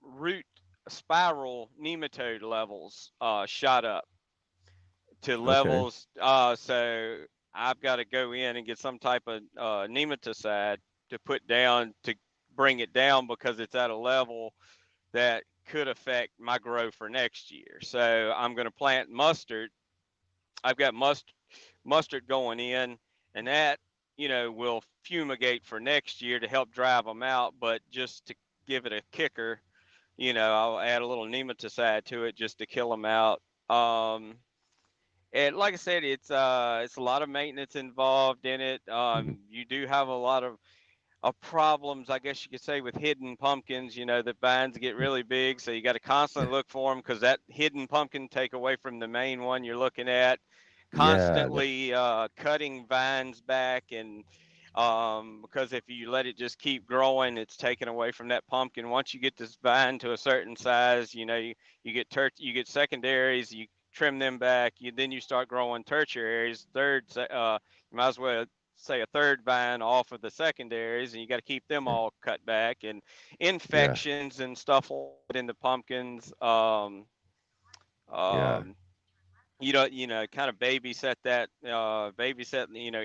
root spiral nematode levels shot up to Okay. levels. So I've got to go in and get some type of nematicide to put down to bring it down because it's at a level that could affect my growth for next year. So I'm going to plant mustard. I've got mustard going in, and that will fumigate for next year to help drive them out. But just to give it a kicker, I'll add a little nematicide to it just to kill them out. Um, And like I said, it's a lot of maintenance involved in it. Mhm. You do have a lot of problems, I guess you could say, with hidden pumpkins. You know, the vines get really big, so you got to constantly look for them because that hidden pumpkin take away from the main one you're looking at. Yeah, Constantly cutting vines back, and because if you let it just keep growing, it's taken away from that pumpkin. Once you get this vine to a certain size, you know, you get you get secondaries, you trim them back, then you start growing tertiaries, you might as well say a third vine off of the secondaries, and you got to keep them yeah, all cut back, and yeah, infections and stuff like that in the pumpkins. yeah. Um, kind of babysit,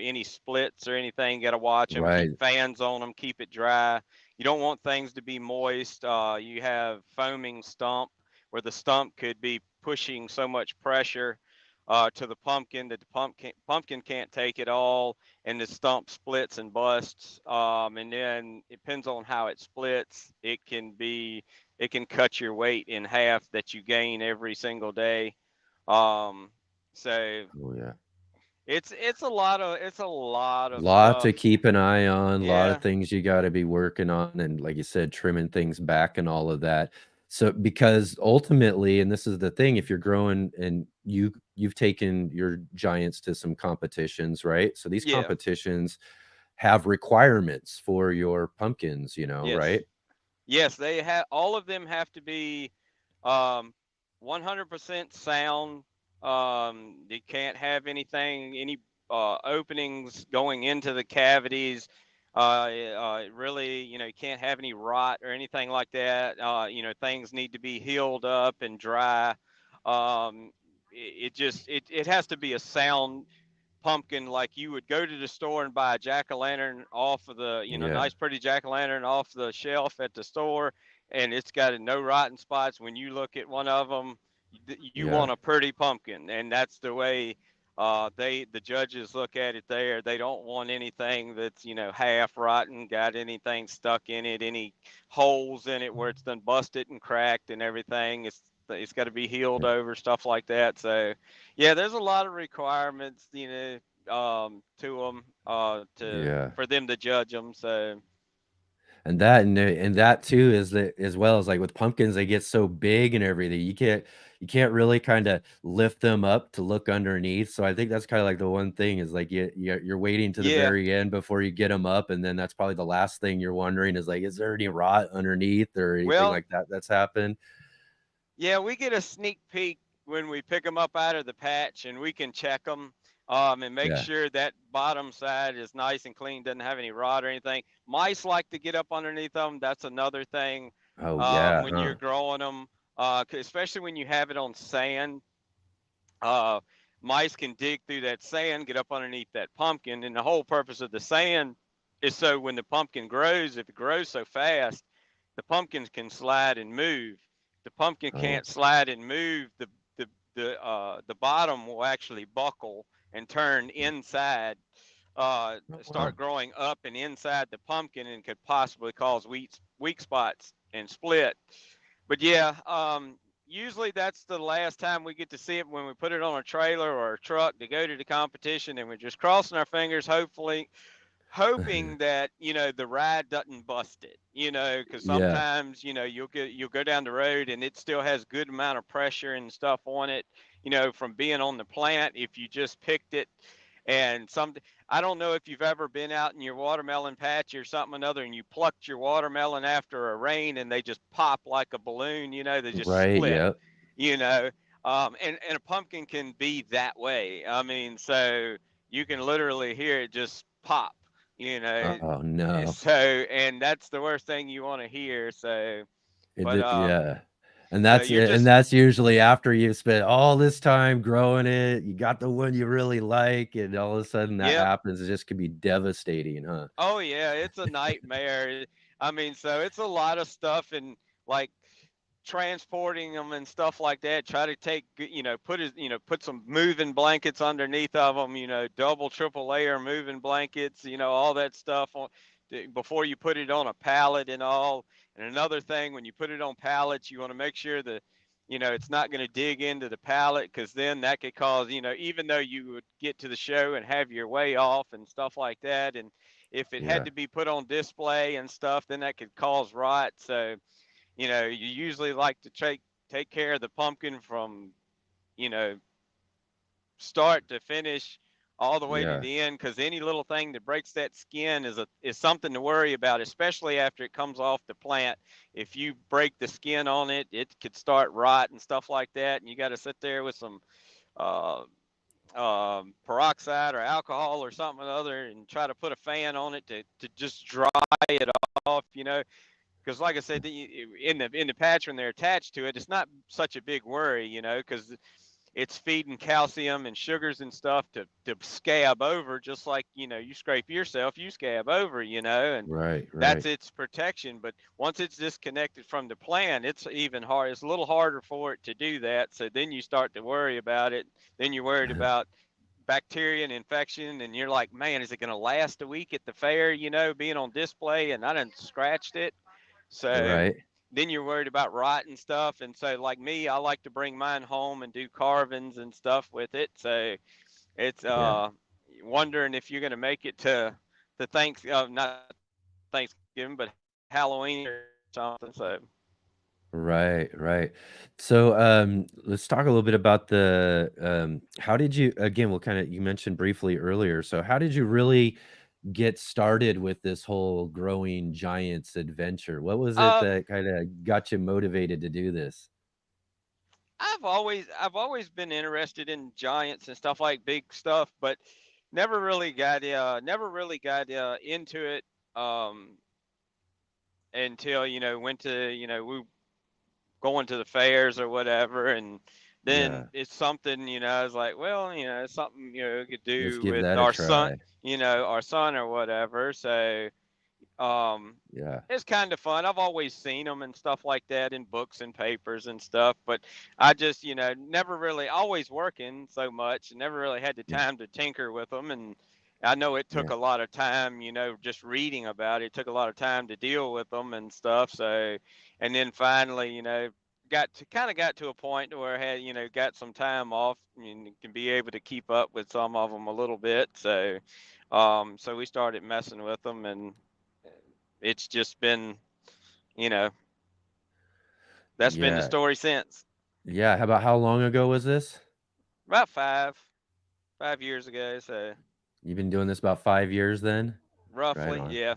any splits or anything. Got to watch them, keep Right. fans on them, keep it dry. You don't want things to be moist. You have foaming stump where the stump could be pushing so much pressure to the pumpkin that the pumpkin can't take it all, and the stump splits and busts. And then it depends on how it splits. It can cut your weight in half that you gain every single day. um, so Oh, yeah. it's a lot of Lot to stuff. keep an eye on, a lot of Yeah, things you gotta be working on, and like you said, trimming things back and all of that. So because ultimately, and this is the thing, if you're growing and you've taken your giants to some competitions, right? So these yeah, competitions have requirements for your pumpkins, yes, right? yes. They have all of them have to be um 100% sound. You can't have any openings going into the cavities. Really, you can't have any rot or anything like that. Things need to be healed up and dry. It has to be a sound pumpkin, like you would go to the store and buy a jack-o'-lantern off of the, Yeah, nice pretty jack-o'-lantern off the shelf at the store, and it's got no rotten spots. When you look at one of them, you yeah, want a pretty pumpkin, and that's the way the judges look at it there. They don't want anything that's, half rotten, got anything stuck in it, any holes in it where it's done busted and cracked and everything. It's got to be healed yeah, over, stuff like that. So yeah, there's a lot of requirements, to them, yeah. for them to judge them. So And that too is that as well as like with pumpkins, they get so big and everything. You can't really kind of lift them up to look underneath. So I think that's kind of like the one thing is like you're waiting to the yeah, very end before you get them up, and then that's probably the last thing you're wondering is like, is there any rot underneath or anything well, like that that's happened? yeah, we get a sneak peek when we pick them up out of the patch, and we can check them. And make Yeah. sure that bottom side is nice and clean, doesn't have any rot or anything. Mice like to get up underneath them. That's another thing. Oh yeah, When you're huh? growing them, especially when you have it on sand, uh, mice can dig through that sand, get up underneath that pumpkin, and the whole purpose of the sand is so when the pumpkin grows, if it grows so fast, the pumpkins can slide and move. The pumpkin Oh, can't slide and move. The bottom will actually buckle and turn inside, oh start wow. growing up and inside the pumpkin, and could possibly cause weak spots and split. But yeah, usually that's the last time we get to see it, when we put it on a trailer or a truck to go to the competition, and we're just crossing our fingers, hoping that, the ride doesn't bust it, because Yeah, sometimes, you'll go down the road and it still has good amount of pressure and stuff on it, from being on the plant, if you just picked it. And I don't know if you've ever been out in your watermelon patch or something or another, and you plucked your watermelon after a rain, and they just pop like a balloon, they just right, split, yep. you know. And a pumpkin can be that way. I mean, so you can literally hear it just pop, you know. Oh no. So, and that's the worst thing you want to hear. So, It but did, yeah. And so that's you're and just, that's usually after you've spent all this time growing it, you got the one you really like, and all of a sudden that yep. happens, it just could be devastating, huh? Oh yeah, it's a nightmare. I mean, so it's a lot of stuff, and like transporting them and stuff like that. Try to put some moving blankets underneath of them, double, triple layer moving blankets, all that stuff before you put it on a pallet and all. And another thing, when you put it on pallets, you want to make sure it's not going to dig into the palate, because then that could cause, even though you would get to the show and have your way off and stuff like that, and if it had Yeah. to be put on display and stuff, then that could cause rot. So, you usually like to take care of the pumpkin from, you know, start to finish, all the way to Yeah. the end, because any little thing that breaks that skin is something to worry about, especially after it comes off the plant. If you break the skin on it, it could start rot and stuff like that, and you got to sit there with some uh, peroxide or alcohol or something or other, and try to put a fan on it to just dry it off. Because like I said, in the patch when they're attached to it, it's not such a big worry, because it's feeding calcium and sugars and stuff to scab over, just like, you scrape yourself, you scab over, and Right. that's Right. its protection. But once it's disconnected from the plant, it's even hard. It's a little harder for it to do that. So then you start to worry about it. Then you're worried about bacteria and infection, and you're like, man, is it going to last a week at the fair, being on display, and I done scratched it. So Right. then you're worried about rot and stuff. And so, like me, I like to bring mine home and do carvings and stuff with it. So it's Yeah. wondering if you're going to make it to the not Thanksgiving, but Halloween or something. So Right, right. So, let's talk a little bit about the, how did you, again, we'll kind of, you mentioned briefly earlier. So, how did you really get started with this whole growing giants adventure? What was it um, that kind of got you motivated to do this? I've always been interested in giants and stuff, like big stuff, but never really got into it um until, went to, we going to the fairs or whatever. And then Yeah, it's something, I was like, well, it's something, we could let's do give with that a our son, try. or whatever. So um Yeah, it's kind of fun. I've always seen them and stuff like that in books and papers and stuff, but I just, never really, always working so much, and never really had the yeah, time to tinker with them. And I know it took yeah, a lot of time, just reading about it. It took a lot of time to deal with them and stuff. So, and then finally, got to a point where I had, got some time off and can be able to keep up with some of them a little bit. So, so we started messing with them, and it's just been, you know, that's been the yeah, story since. yeah. How about how long ago was this? About 5 years ago. So You've been doing this about 5 years then? Right roughly, on. yeah.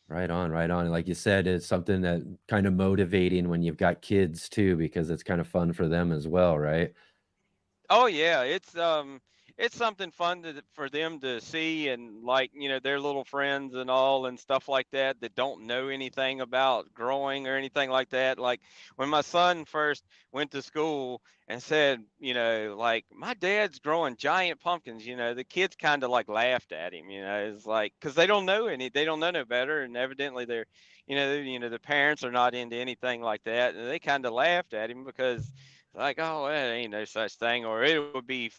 Right on, right on. And like you said, it's something that kind of motivating when you've got kids too, because it's kind of fun for them as well, right? Oh yeah, it's something fun for them to see, and like, their little friends and all and stuff like that don't know anything about growing or anything like that. Like when my son first went to school and said, like, my dad's growing giant pumpkins, the kids kind of like laughed at him. It's like, because they don't know no better, and evidently they're, the parents are not into anything like that, and they kind of laughed at him because, like, oh, well, ain't no such thing, or it would be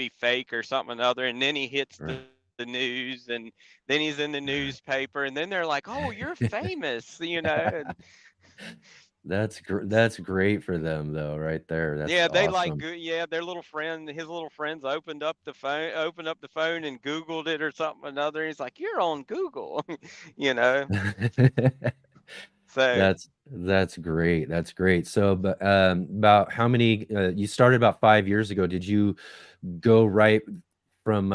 fake or something or other. And then he hits Right. the news, and then he's in the newspaper, and then they're like, oh, you're famous. And That's great for them though, right there. That's yeah, they like awesome. yeah, his little friends opened up the phone and Googled it or something or another. He's like, you're on Google. you know so That's great. That's great. So, but about how many? You started about 5 years ago. Did you go right from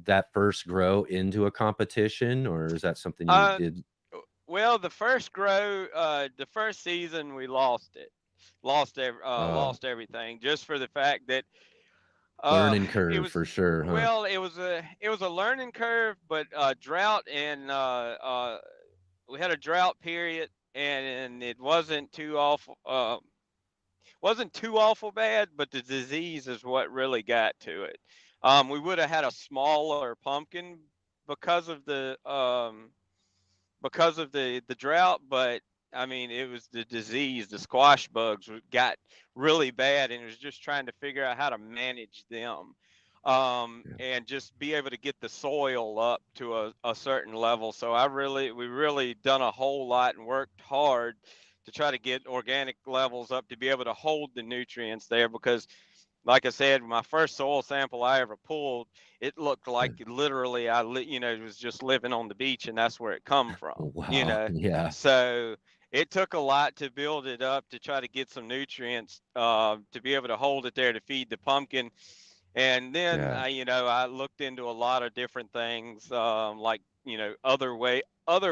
that first grow into a competition, or is that something you uh did well, the first season we lost it. uh, Lost everything, just for the fact that learning it curve was for sure, huh? well, it was a learning curve, but drought, and we had a drought period, and it wasn't too awful bad, but the disease is what really got to it. We would have had a smaller pumpkin because of the drought, but I mean, it was the disease. The squash bugs got really bad, and it was just trying to figure out how to manage them, Yeah. and just be able to get the soil up to a certain level. So we really done a whole lot and worked hard to try to get organic levels up to be able to hold the nutrients there. Because like I said, my first soil sample I ever pulled, it looked like literally was just living on the beach, and that's where it come from, Wow. Yeah. So it took a lot to build it up to try to get some nutrients to be able to hold it there to feed the pumpkin. And then Yeah. I looked into a lot of different things, like other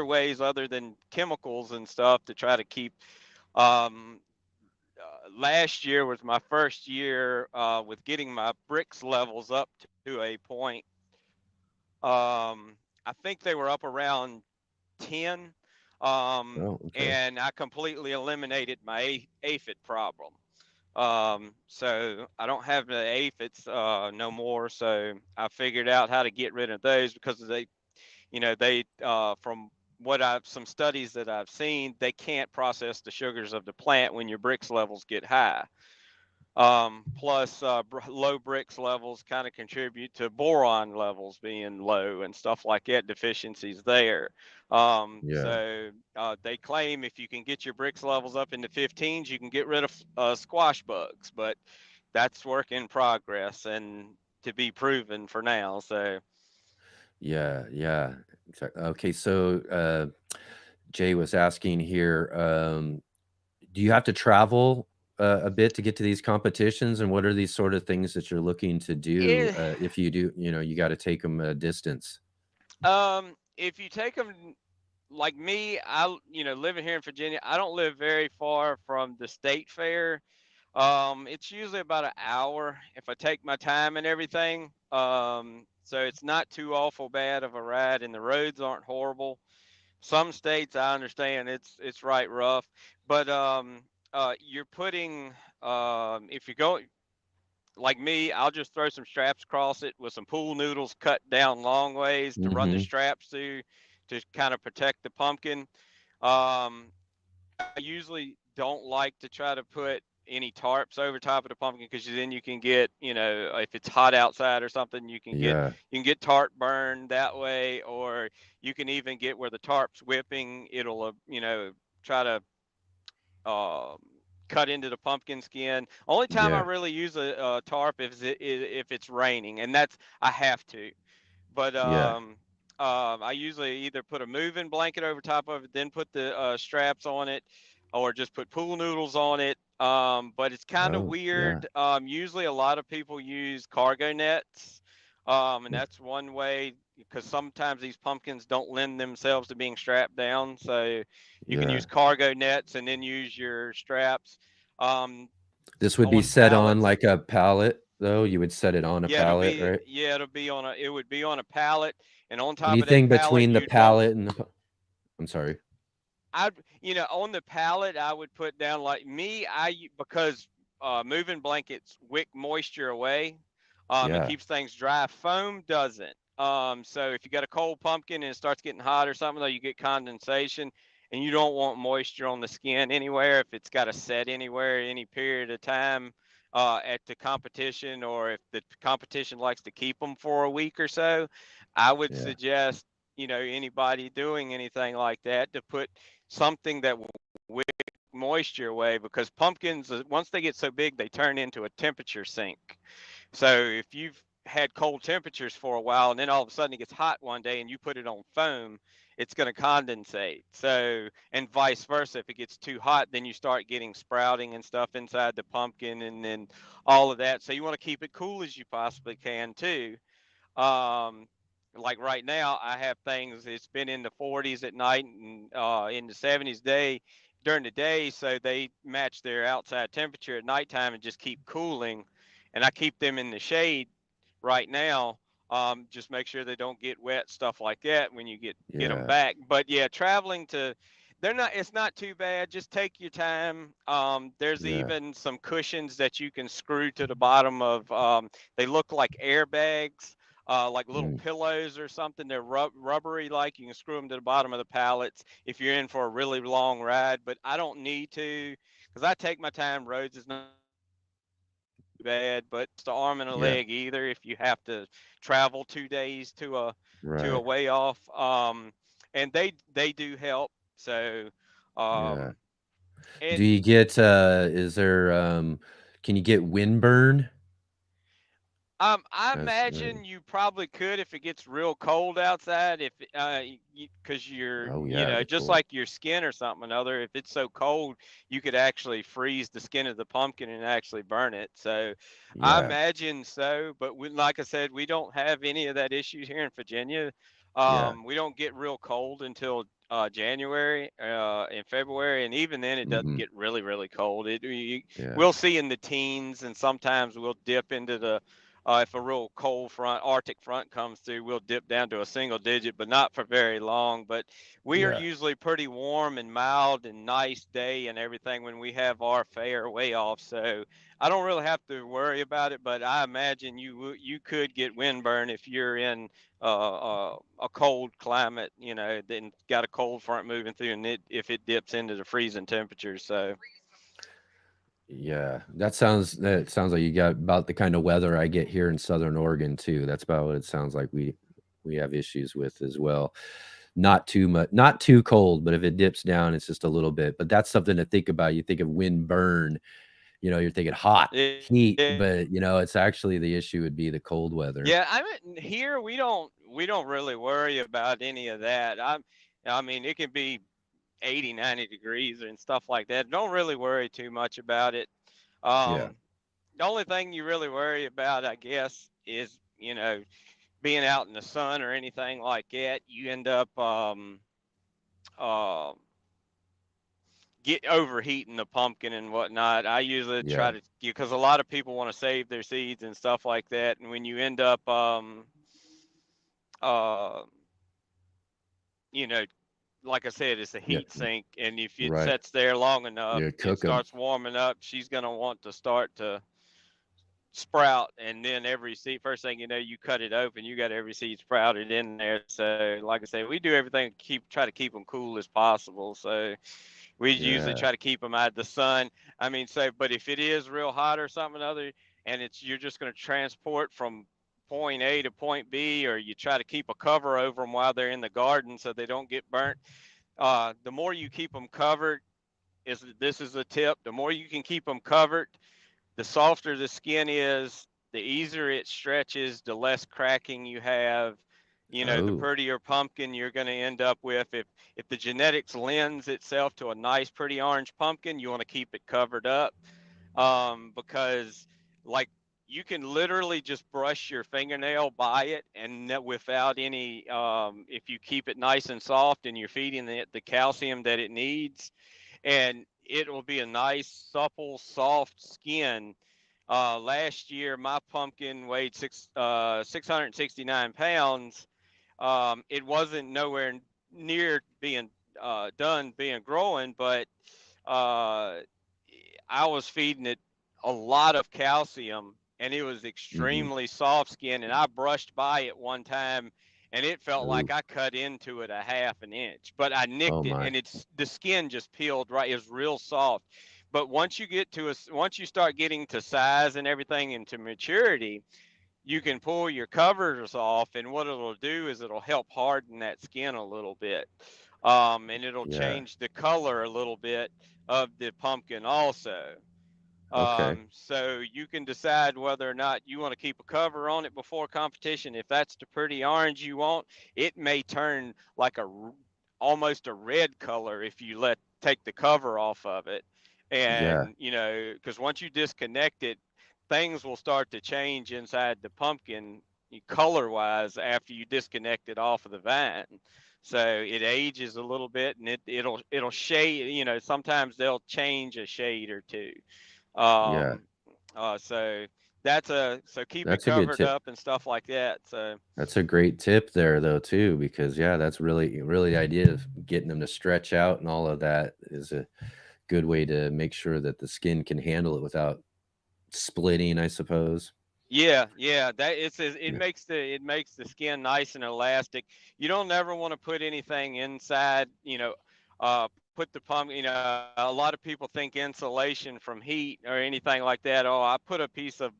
ways other than chemicals and stuff to try to keep. Um, Last year was my first year with getting my bricks levels up to a point. I think they were up around 10, Oh, okay. and I completely eliminated my aphid problem. So I don't have the aphids no more. So I figured out how to get rid of those because they from what I've some studies that I've seen, they can't process the sugars of the plant when your bricks levels get high. Plus, low bricks levels kind of contribute to boron levels being low and stuff like that, deficiencies there. Yeah. So they claim if you can get your bricks levels up into 15s, you can get rid of squash bugs, but that's work in progress and to be proven for now. So Yeah. Yeah. Okay. So, Jay was asking here, do you have to travel a bit to get to these competitions? And what are these sort of things that you're looking to do? it, If you do, you got to take them a distance. if you take them like me, living here in Virginia, I don't live very far from the state fair. It's usually about an hour if I take my time and everything. So it's not too awful bad of a ride, and the roads aren't horrible. Some states I understand it's right rough, but you're putting if you go like me, I'll just throw some straps across it with some pool noodles cut down long ways to run the Hmm. straps through to kind of protect the pumpkin. Um, I usually don't like to try to put any tarps over top of the pumpkin because then you can get, if it's hot outside or something, Yeah. you can get tarp burn that way, or you can even get where the tarp's whipping, it'll try to um, cut into the pumpkin skin. Only time I Yeah. really use a tarp if it's raining, and that's I have to. But Yeah. I usually either put a moving blanket over top of it, then put the straps on it, or just put pool noodles on it. But it's kind of Oh, yeah. weird. Usually, a lot of people use cargo nets, and Yeah. that's one way because sometimes these pumpkins don't lend themselves to being strapped down. So you can use Yeah. cargo nets and then use your straps. Um, This would be on set on pallets, like a pallet, though. You would set it on a pallet, right? it would be on a pallet, and on top of that Anything pallet, between the you'd want pallet and I'm sorry. I'd on the pallet I would put down like me because moving blankets wick moisture away, and Yeah. keeps things dry. Foam doesn't. So if you got a cold pumpkin and it starts getting hot or something, though, you get condensation, and you don't want moisture on the skin anywhere if it's got to set anywhere any period of time at the competition, or if the competition likes to keep them for a week or so. I would Yeah. suggest anybody doing anything like that to put something that will wick moisture away, because pumpkins, once they get so big, they turn into a temperature sink. So if you've had cold temperatures for a while and then all of a sudden it gets hot one day and you put it on foam, it's going to condensate. So, and vice versa, if it gets too hot, then you start getting sprouting and stuff inside the pumpkin and then all of that. So you want to keep it cool as you possibly can too. um, like right now, I have things. It's been in the 40s at night and in the 70s during the day, so they match their outside temperature at nighttime and just keep cooling. And I keep them in the shade right now. Just make sure they don't get wet, stuff like that when you get them Yeah. back. But yeah, traveling to they're not it's not too bad. Just take your time. There's Yeah. even some cushions that you can screw to the bottom of. They look like airbags, like little Mm. pillows or something. They're rubbery, like you can screw them to the bottom of the pallets if you're in for a really long ride. But I don't need to because I take my time. Roads is not bad, but it's the arm and a Yeah. leg either if you have to travel 2 days to a Right. way off. And they do help. So Yeah. um, Do It you get is there can you get windburn? I That's imagine you probably could if it gets real cold outside. If because you're, oh yeah, the just cold. like your skin or something or another, if it's so cold, you could actually freeze the skin of the pumpkin and actually burn it. So I Yeah, imagine so. But like I said, we don't have any of that issue here in Virginia. yeah. We don't get real cold until January and February, and even then, it doesn't Mm-hmm. get really, really cold. Yeah, We'll see in the teens, and sometimes we'll dip into the if a real cold front, Arctic front comes through, we'll dip down to a single digit, but not for very long. But we are yeah. usually pretty warm and mild and nice day and everything when we have our fair way off. So I don't really have to worry about it. But I imagine you could get windburn if you're in a cold climate, then got a cold front moving through, and if it dips into the freezing temperatures. So Yeah, that sounds like you got about the kind of weather I get here in Southern Oregon too. That's about what it sounds like we have issues with as well. Not too much, not too cold, but if it dips down, it's just a little bit. But that's something to think about. You think of wind burn, you're thinking hot, it, heat, it but it's actually the issue would be the cold weather. Yeah, I mean here we don't really worry about any of that. I mean it can be 80, 90 degrees and stuff like that. Don't really worry too much about it. Yeah, The only thing you really worry about, I guess, is, being out in the sun or anything like that. You end up uh, get overheating the pumpkin and whatnot. I usually try yeah, to, because a lot of people want to save their seeds and stuff like that, and when you end up uh you know, like I said, it's a yeah, heat sink, and if it right. sets there long enough, Yeah, it cook them. starts warming up. She's gonna want to start to sprout, and then every seed, first thing you know, you cut it open, you got every seed sprouted in there. So, like I said, we do everything to try to keep them cool as possible. So, we usually Yeah, try to keep them out of the sun. I mean, say, but if it is real hot or something other, and you're just going to transport from point A to point B, or you try to keep a cover over them while they're in the garden so they don't get burnt. The more you keep them covered, this is a tip. The more you can keep them covered, the softer the skin is, the easier it stretches, the less cracking you have. The oh, prettier pumpkin you're going to end up with. If the genetics lends itself to a nice, pretty orange pumpkin, you want to keep it covered up, because like you can literally just brush your fingernail by it, and without any, if you keep it nice and soft and you're feeding it the calcium that it needs, and it will be a nice, supple, soft skin. Last year, my pumpkin weighed 669 pounds. It wasn't nowhere near being done being growing, but uh, I was feeding it a lot of calcium, and it was mm-hmm. extremely soft skin. And I brushed by it one time, and it felt Oh, like I cut into it a half an inch. But I oh nicked it, my. and the skin just peeled right. It was real soft. But once you start getting to size and everything and to maturity, you can pull your covers off, and what it'll do is it'll help harden that skin a little bit, and it'll Yeah. change the color a little bit of the pumpkin also. Okay. So you can decide whether or not you want to keep a cover on it before competition. If that's the pretty orange you want, it may turn like almost a red color if you take the cover off of it. Yeah. And because once you disconnect it, things will start to change inside the pumpkin color wise after you disconnect it off of the vine. So it ages a little bit, and it'll shade. Sometimes they'll change a shade or two. Yeah. Um, so so keep it That's a good covered tip. up and stuff like that. So That's a great tip there though too, because yeah, that's really the idea of getting them to stretch out and all of that is a good way to make sure that the skin can handle it without splitting, I suppose. yeah, yeah, it Yeah. makes the skin nice and elastic. You don't ever want to put anything inside. Put the pump. A lot of people think insulation from heat or anything like that. Oh, I put a piece of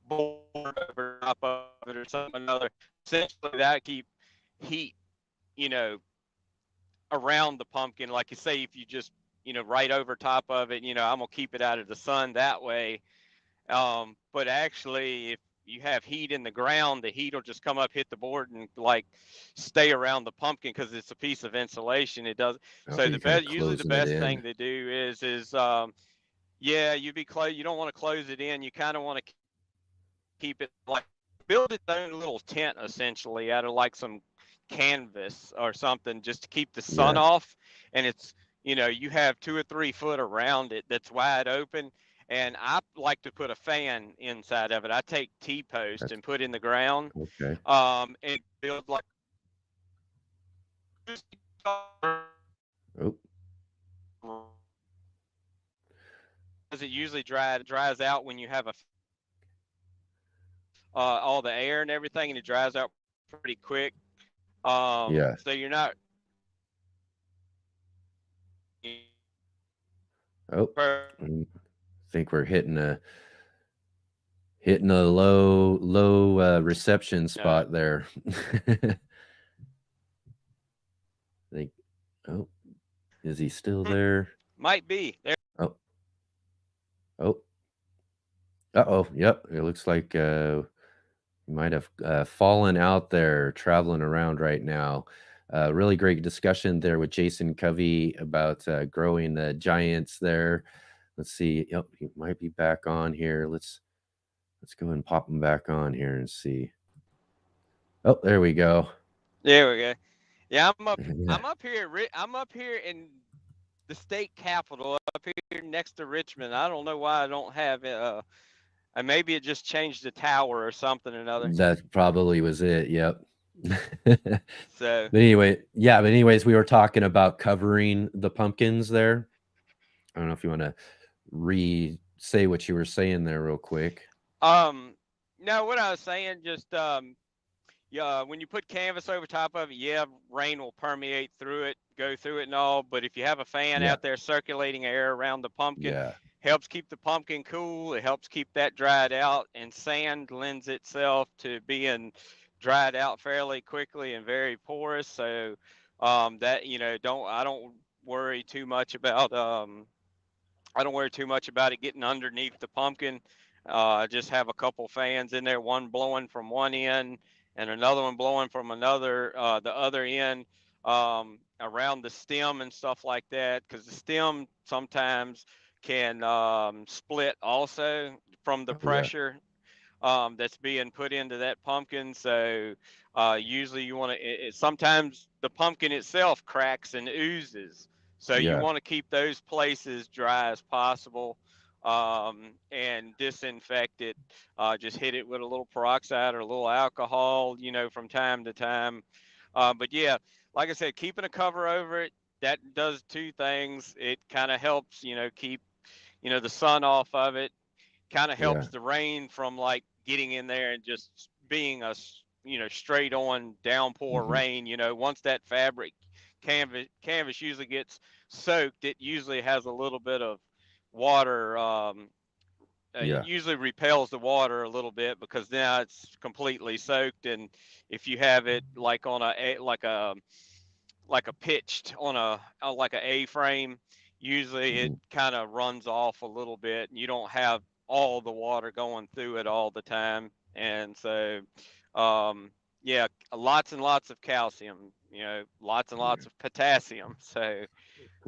board over top of it or something another. Essentially, that keep heat, you know, around the pumpkin. Like you say, if you just right over top of it. I'm gonna keep it out of the sun that way. But actually, if you have heat in the ground, the heat will just come up, hit the board, and like stay around the pumpkin because it's a piece of insulation. It does. Oh, So you're kind of usually the closing it best in. thing to do is yeah, you don't want to close it in. You kind of want to keep it like build its own little tent essentially out of like some canvas or something just to keep the sun Yeah, off. And you have 2 or 3 foot around it that's wide open. And I like to put a fan inside of it. I take T-post that's and put in the ground, okay. and build like Oh, because it usually dries out when you have all the air and everything, and it dries out pretty quick. yeah. So you're not Oh, I think we're hitting a low reception spot there. I think. Oh, is he still there? might be there. Oh, oh, uh-oh. Yep, it looks like you might have fallen out there traveling around right now. Really great discussion there with Jason Covey about growing giants there. Let's see. Yep, he might be back on here. Let's go and pop him back on here and see. Oh, there we go. There we go. Yeah, Yeah, I'm up here. I'm up here in the state capital, up here next to Richmond. I don't know why I don't have and maybe it just changed the tower or something or another. that probably was it. Yep. But So, anyway, yeah. But anyways, we were talking about covering the pumpkins there. I don't know if you want to re-say what you were saying there real quick. no, what I was saying, just yeah, when you put canvas over top of it, yeah, rain will permeate through it, go through it and all. But if you have a fan Yeah, out there circulating air around the pumpkin, yeah, helps keep the pumpkin cool. It helps keep that dried out. And sand lends itself to being dried out fairly quickly and very porous. So that I don't worry too much about it getting underneath the pumpkin. I just have a couple fans in there, one blowing from one end and another one blowing from the other end, around the stem and stuff like that. Because the stem sometimes can split also from the oh yeah, pressure that's being put into that pumpkin. So usually you want to. Sometimes the pumpkin itself cracks and oozes. So you yeah, want to keep those places dry as possible, and disinfect it. Just hit it with a little peroxide or a little alcohol, from time to time. But yeah, like I said, keeping a cover over it, that does two things. It kind of helps, keep the sun off of it, kind of yeah, helps the rain from like getting in there and just being a straight on downpour hmm, rain. Once that fabric canvas usually gets soaked, it usually has a little bit of water. It yeah, usually repels the water a little bit because now it's completely soaked. And if you have it like on like a pitched on like a A-frame, usually it hmm, kind of runs off a little bit, and you don't have all the water going through it all the time. And so, yeah, lots and lots of calcium, lots and yeah. lots of potassium. So,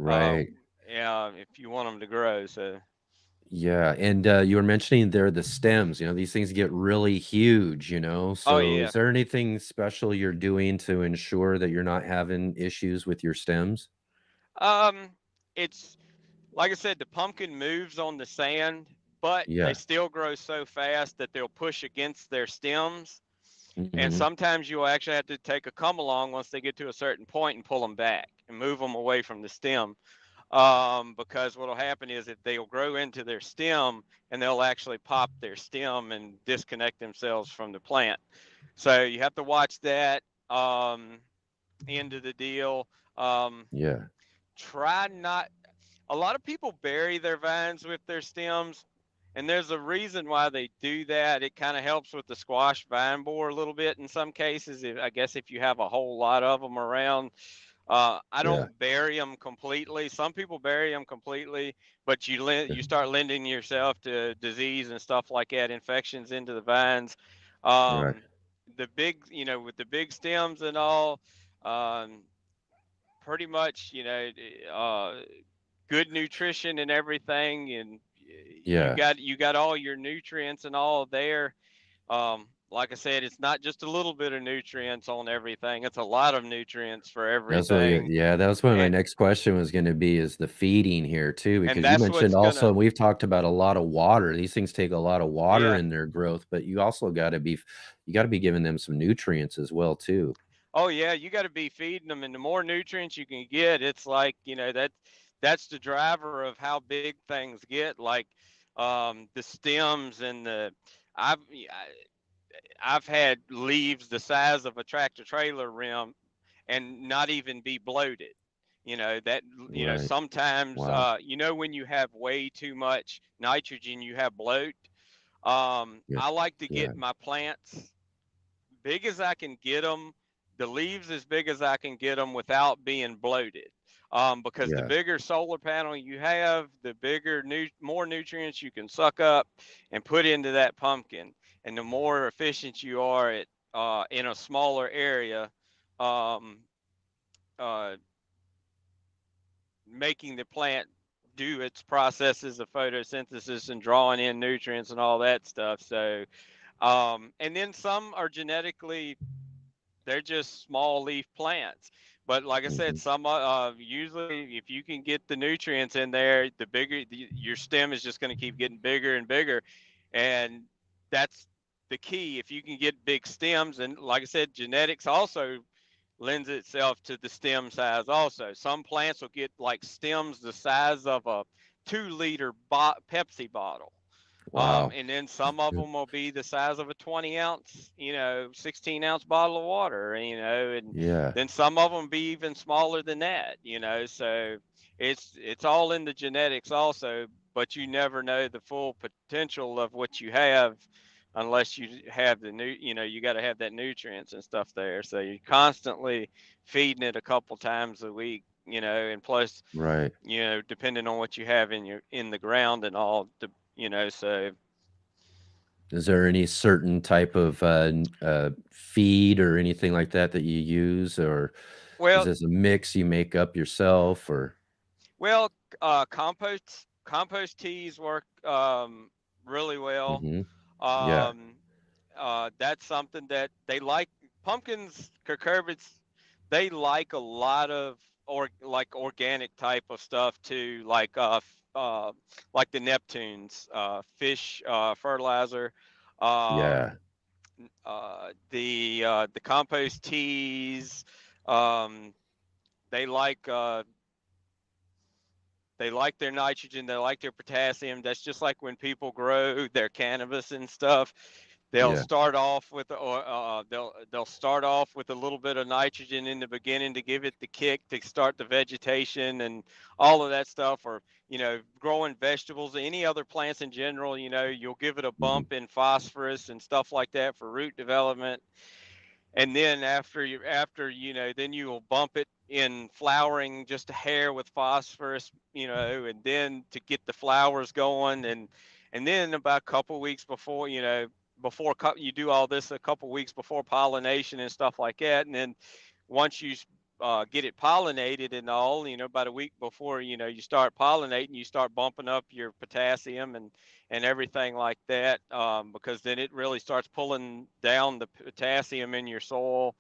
uh, Right. yeah, if you want them to grow. So, Yeah, and you were mentioning there the stems. These things get really huge. oh So, yeah. is there anything special you're doing to ensure that you're not having issues with your stems? Um, it's like I said, the pumpkin moves on the sand, but they Yeah. still grow so fast that they'll push against their stems. And Hmm. sometimes you'll actually have to take a come along once they get to a certain point and pull them back and move them away from the stem. Because what will happen is if they'll grow into their stem and they'll actually pop their stem and disconnect themselves from the plant. So you have to watch that end of the deal. Um, Yeah. try not A lot of people bury their vines with their stems, and there's a reason why they do that. It kind of helps with the squash vine borer a little bit in some cases. I guess if you have a whole lot of them around, I Yeah. don't bury them completely. Some people bury them completely, but you start lending yourself to disease and stuff like that, infections into the vines. Right. Um, the big, with the big stems and all, um, pretty much, good nutrition and everything, and Yeah. you got all your nutrients and all there. Like I said, it's not just a little bit of nutrients on everything; it's a lot of nutrients for That's what, everything, yeah, that was what my and next question was gonna be, is the feeding here too, because you that's mentioned what's also, gonna, and we've talked about a lot of water. These things take a lot of water yeah. in their growth, but you gotta be giving them some nutrients as well too. Oh yeah, you got to be feeding them, and the more nutrients you can get, it's like that's the driver of how big things get. Like the stems and the I've I've had leaves the size of a tractor trailer rim and not even be bloated. That Right. sometimes Wow. when you have way too much nitrogen, you have bloat. Yeah. I like to Yeah. get my plants big as I can get them, the leaves as big as I can get them without being bloated. Because the Yeah. bigger solar panel you have, the more nutrients you can suck up and put into that pumpkin, and the more efficient you are at in a smaller area, um, uh, making the plant do its processes of photosynthesis and drawing in nutrients and all that stuff. So, and then some are genetically, they're just small leaf plants. But like I said, Mhm. some usually if you can get the nutrients in there, the bigger your stem is just going to keep getting bigger and bigger, and that's the key. If you can get big stems, and like I said, genetics also lends itself to the stem size. Also, some plants will get like stems the size of a 2 liter Pepsi bottle. Wow. And then some of them will be the size of a 20 ounce, 16-ounce bottle of water, and Yeah. then some of them be even smaller than that. So it's all in the genetics also, but you never know the full potential of what you have unless you have you got to have that nutrients and stuff there. So you're constantly feeding it a couple times a week, and plus, Right. depending on what you have in the ground and all, so. Is there any certain type of, feed or anything like that that you use, or is Well, this a mix you make up yourself, or well, compost teas work really well. Mhm. Yeah. Um, that's something that they like. Pumpkins, cucurbits, they like a lot of like organic type of stuff too, like the Neptunes, fish fertilizer. Yeah. Um, the compost teas. Um, they like uh, they like their nitrogen, they like their potassium. That's just like when people grow their cannabis and stuff. They'll Yeah. start off with, or they'll start off with a little bit of nitrogen in the beginning to give it the kick to start the vegetation and all of that stuff. Or growing vegetables, any other plants in general. You'll give it a Mhm. bump in phosphorus and stuff like that for root development, and then then you will bump it in flowering just a hair with phosphorus, and then to get the flowers going, and then about a couple weeks before, you do all this a couple weeks before pollination and stuff like that, and then once you get it pollinated and all, about a week before, you start pollinating, you start bumping up your potassium and everything like that, because then it really starts pulling down the potassium in your soil,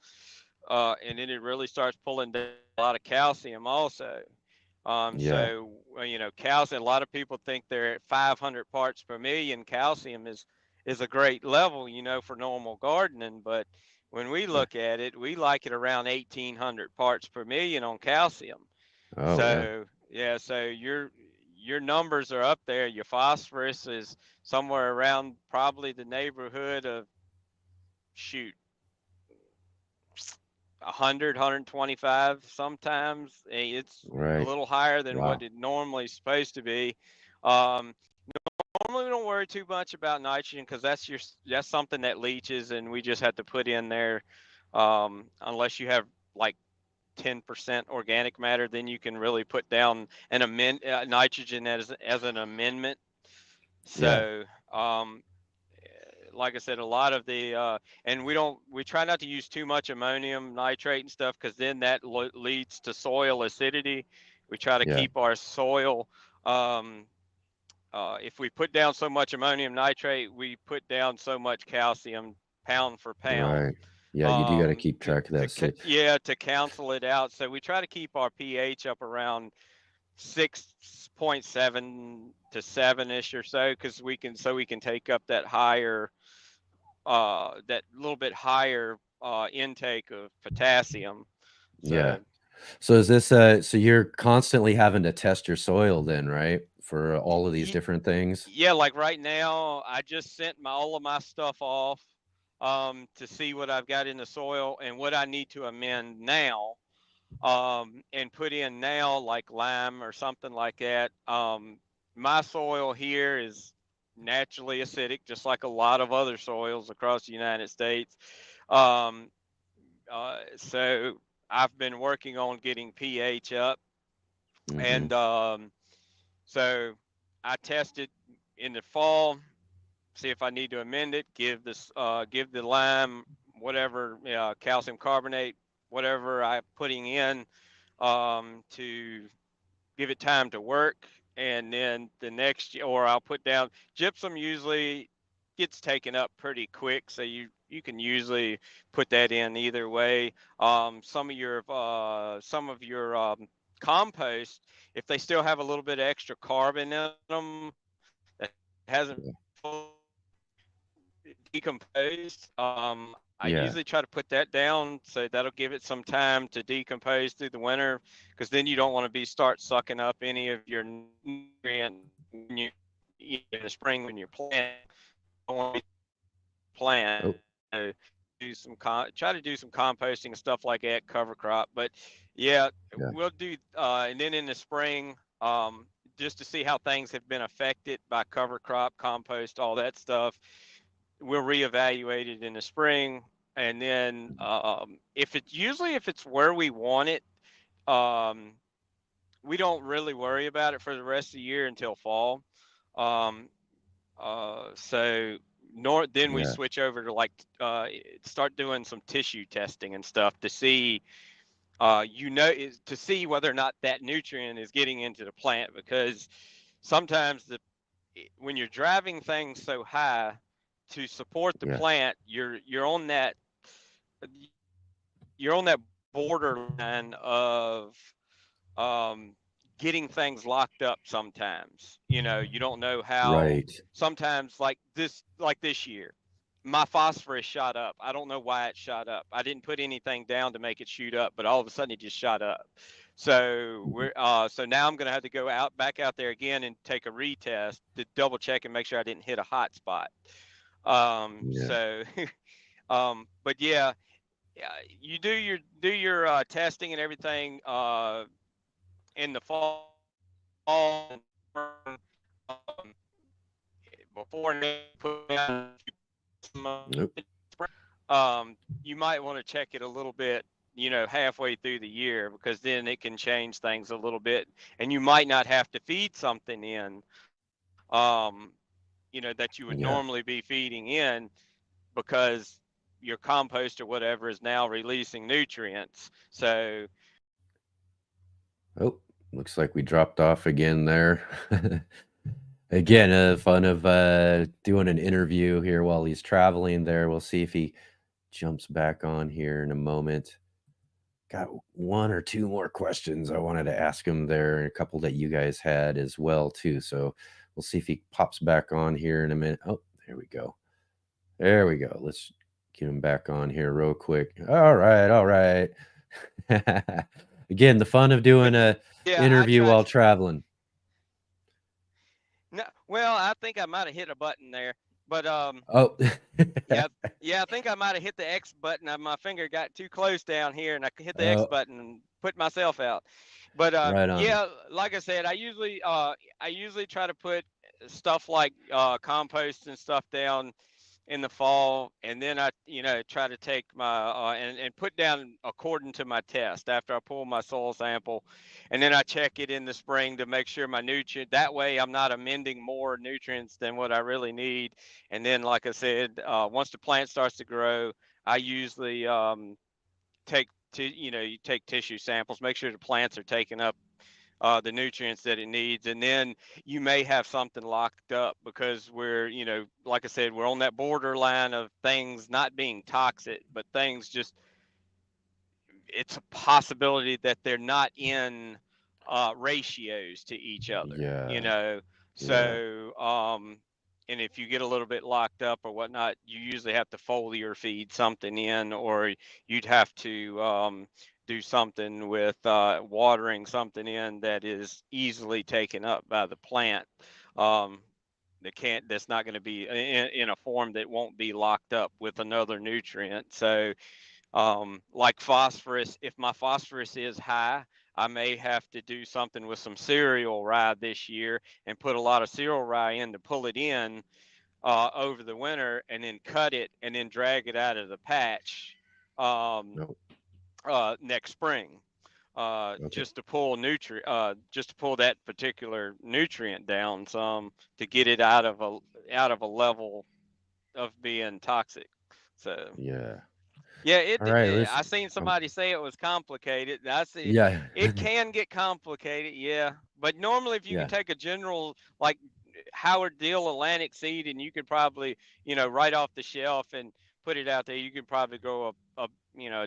and then it really starts pulling down a lot of calcium also. Yeah. So calcium. A lot of people think they're at 500 parts per million. Calcium is a great level, for normal gardening, but when we Yeah. look at it, we like it around 1,800 parts per million on calcium. Oh, yeah. So yeah, so your numbers are up there. Your phosphorus is somewhere around probably the neighborhood of, shoot, 100, 125 sometimes. It's a Right. little higher than what Wow. it normally is supposed to be. Um, Normally we don't worry too much about nitrogen because that's something that leaches and we just have to put in there, unless you have like 10% organic matter, then you can really put down an nitrogen as an amendment. Yeah. So, like I said, a lot of the and we try not to use too much ammonium nitrate and stuff, because then that leads to soil acidity. We try to Yeah. keep our soil. Um, if we put down so much ammonium nitrate, we put down so much calcium pound for pound. Right. Yeah, you do got to keep To, track of that. yeah, to cancel it out. So we try to keep our pH up around 6.7 to 7ish or so, because we can take up that higher that little bit higher intake of potassium. Yeah. So So is this so you're constantly having to test your soil then, right? For all of these different things? yeah, like right now, I just sent all of my stuff off to see what I've got in the soil and what I need to amend now, and put in now, like lime or something like that. My soil here is naturally acidic, just like a lot of other soils across the United States. Um, so I've been working on getting pH up, Mhm. and so I tested in the fall, see if I need to amend it. Give the lime whatever calcium carbonate, whatever I'm putting in, to give it time to work. And then the next year, or I'll put down gypsum. Usually gets taken up pretty quick, so you can usually put that in either way. Some of your compost, if they still have a little bit of extra carbon in them that hasn't Yeah. decomposed, I Yeah. usually try to put that down, so that'll give it some time to decompose through the winter, because then you don't want to start sucking up any of your nutrients when in the spring when you're planting. You don't want to plant. Oh, So try to do some composting and stuff like that, cover crop. But yeah, yeah. we'll do and then in the spring, just to see how things have been affected by cover crop, compost, all that stuff. We'll reevaluate it in the spring, and then if it's where we want it, um, we don't really worry about it for the rest of the year until fall. Um, so nor then we Yeah. switch over to start doing some tissue testing and stuff to see to see whether or not that nutrient is getting into the plant, because sometimes when you're driving things so high to support the Yeah. plant, you're on that borderline of um, getting things locked up sometimes. You don't know how. Right. Sometimes, like this year, my phosphorus shot up. I don't know why it shot up. I didn't put anything down to make it shoot up, but all of a sudden it just shot up. So Mhm. so now I'm gonna have to go back out there again and take a retest to double check and make sure I didn't hit a hot spot. Yeah. So but yeah, you do your testing and everything in the fall and um, before put down Nope. you might want to check it a little bit, halfway through the year, because then it can change things a little bit, and you might not have to feed something in, that you would Yeah. normally be feeding in, because your compost or whatever is now releasing nutrients. So Oh, looks like we dropped off again there. Again, fun of doing an interview here while he's traveling there. We'll see if he jumps back on here in a moment. Got one or two more questions I wanted to ask him there, and a couple that you guys had as well too. So we'll see if he pops back on here in a minute. Oh, there we go. There we go. Let's get him back on here real quick. All right, all right. Again, the fun of but doing a yeah, I interview tried. while traveling. No, well, I think I might have hit a button there, but Oh, yeah, yeah, I think I might have hit the X button. My finger got too close down here, and I hit the X oh, button and put myself out. But right on. yeah, like I said, I usually try to put stuff like compost and stuff down in the fall, and then I, try to take my and put down according to my test after I pull my soil sample, and then I check it in the spring to make sure my nutrient. That way, I'm not amending more nutrients than what I really need. And then, like I said, once the plant starts to grow, I usually take you take tissue samples, make sure the plants are taking up the nutrients that it needs. And then you may have something locked up because we're, like I said, we're on that borderline of things not being toxic, but things just, it's a possibility that they're not in ratios to each other, Yeah. Yeah. So, and if you get a little bit locked up or whatnot, you usually have to foliar feed something in, or you'd have to do something with watering something in that is easily taken up by the plant. Um, that's not going to be in a form that won't be locked up with another nutrient. So, like phosphorus, if my phosphorus is high, I may have to do something with some cereal rye this year and put a lot of cereal rye in to pull it in over the winter, and then cut it and then drag it out of the patch um, Nope. next spring, Okay. just to pull that particular nutrient down some to get it out of a level of being toxic. So. Yeah. Yeah, All right. I Listen. seen somebody say it was complicated. I see Yeah. it can get complicated, yeah. But normally, if you can Yeah. take a general like Howard Deal Atlantic seed, and you could probably, right off the shelf and put it out there, you could probably grow you know,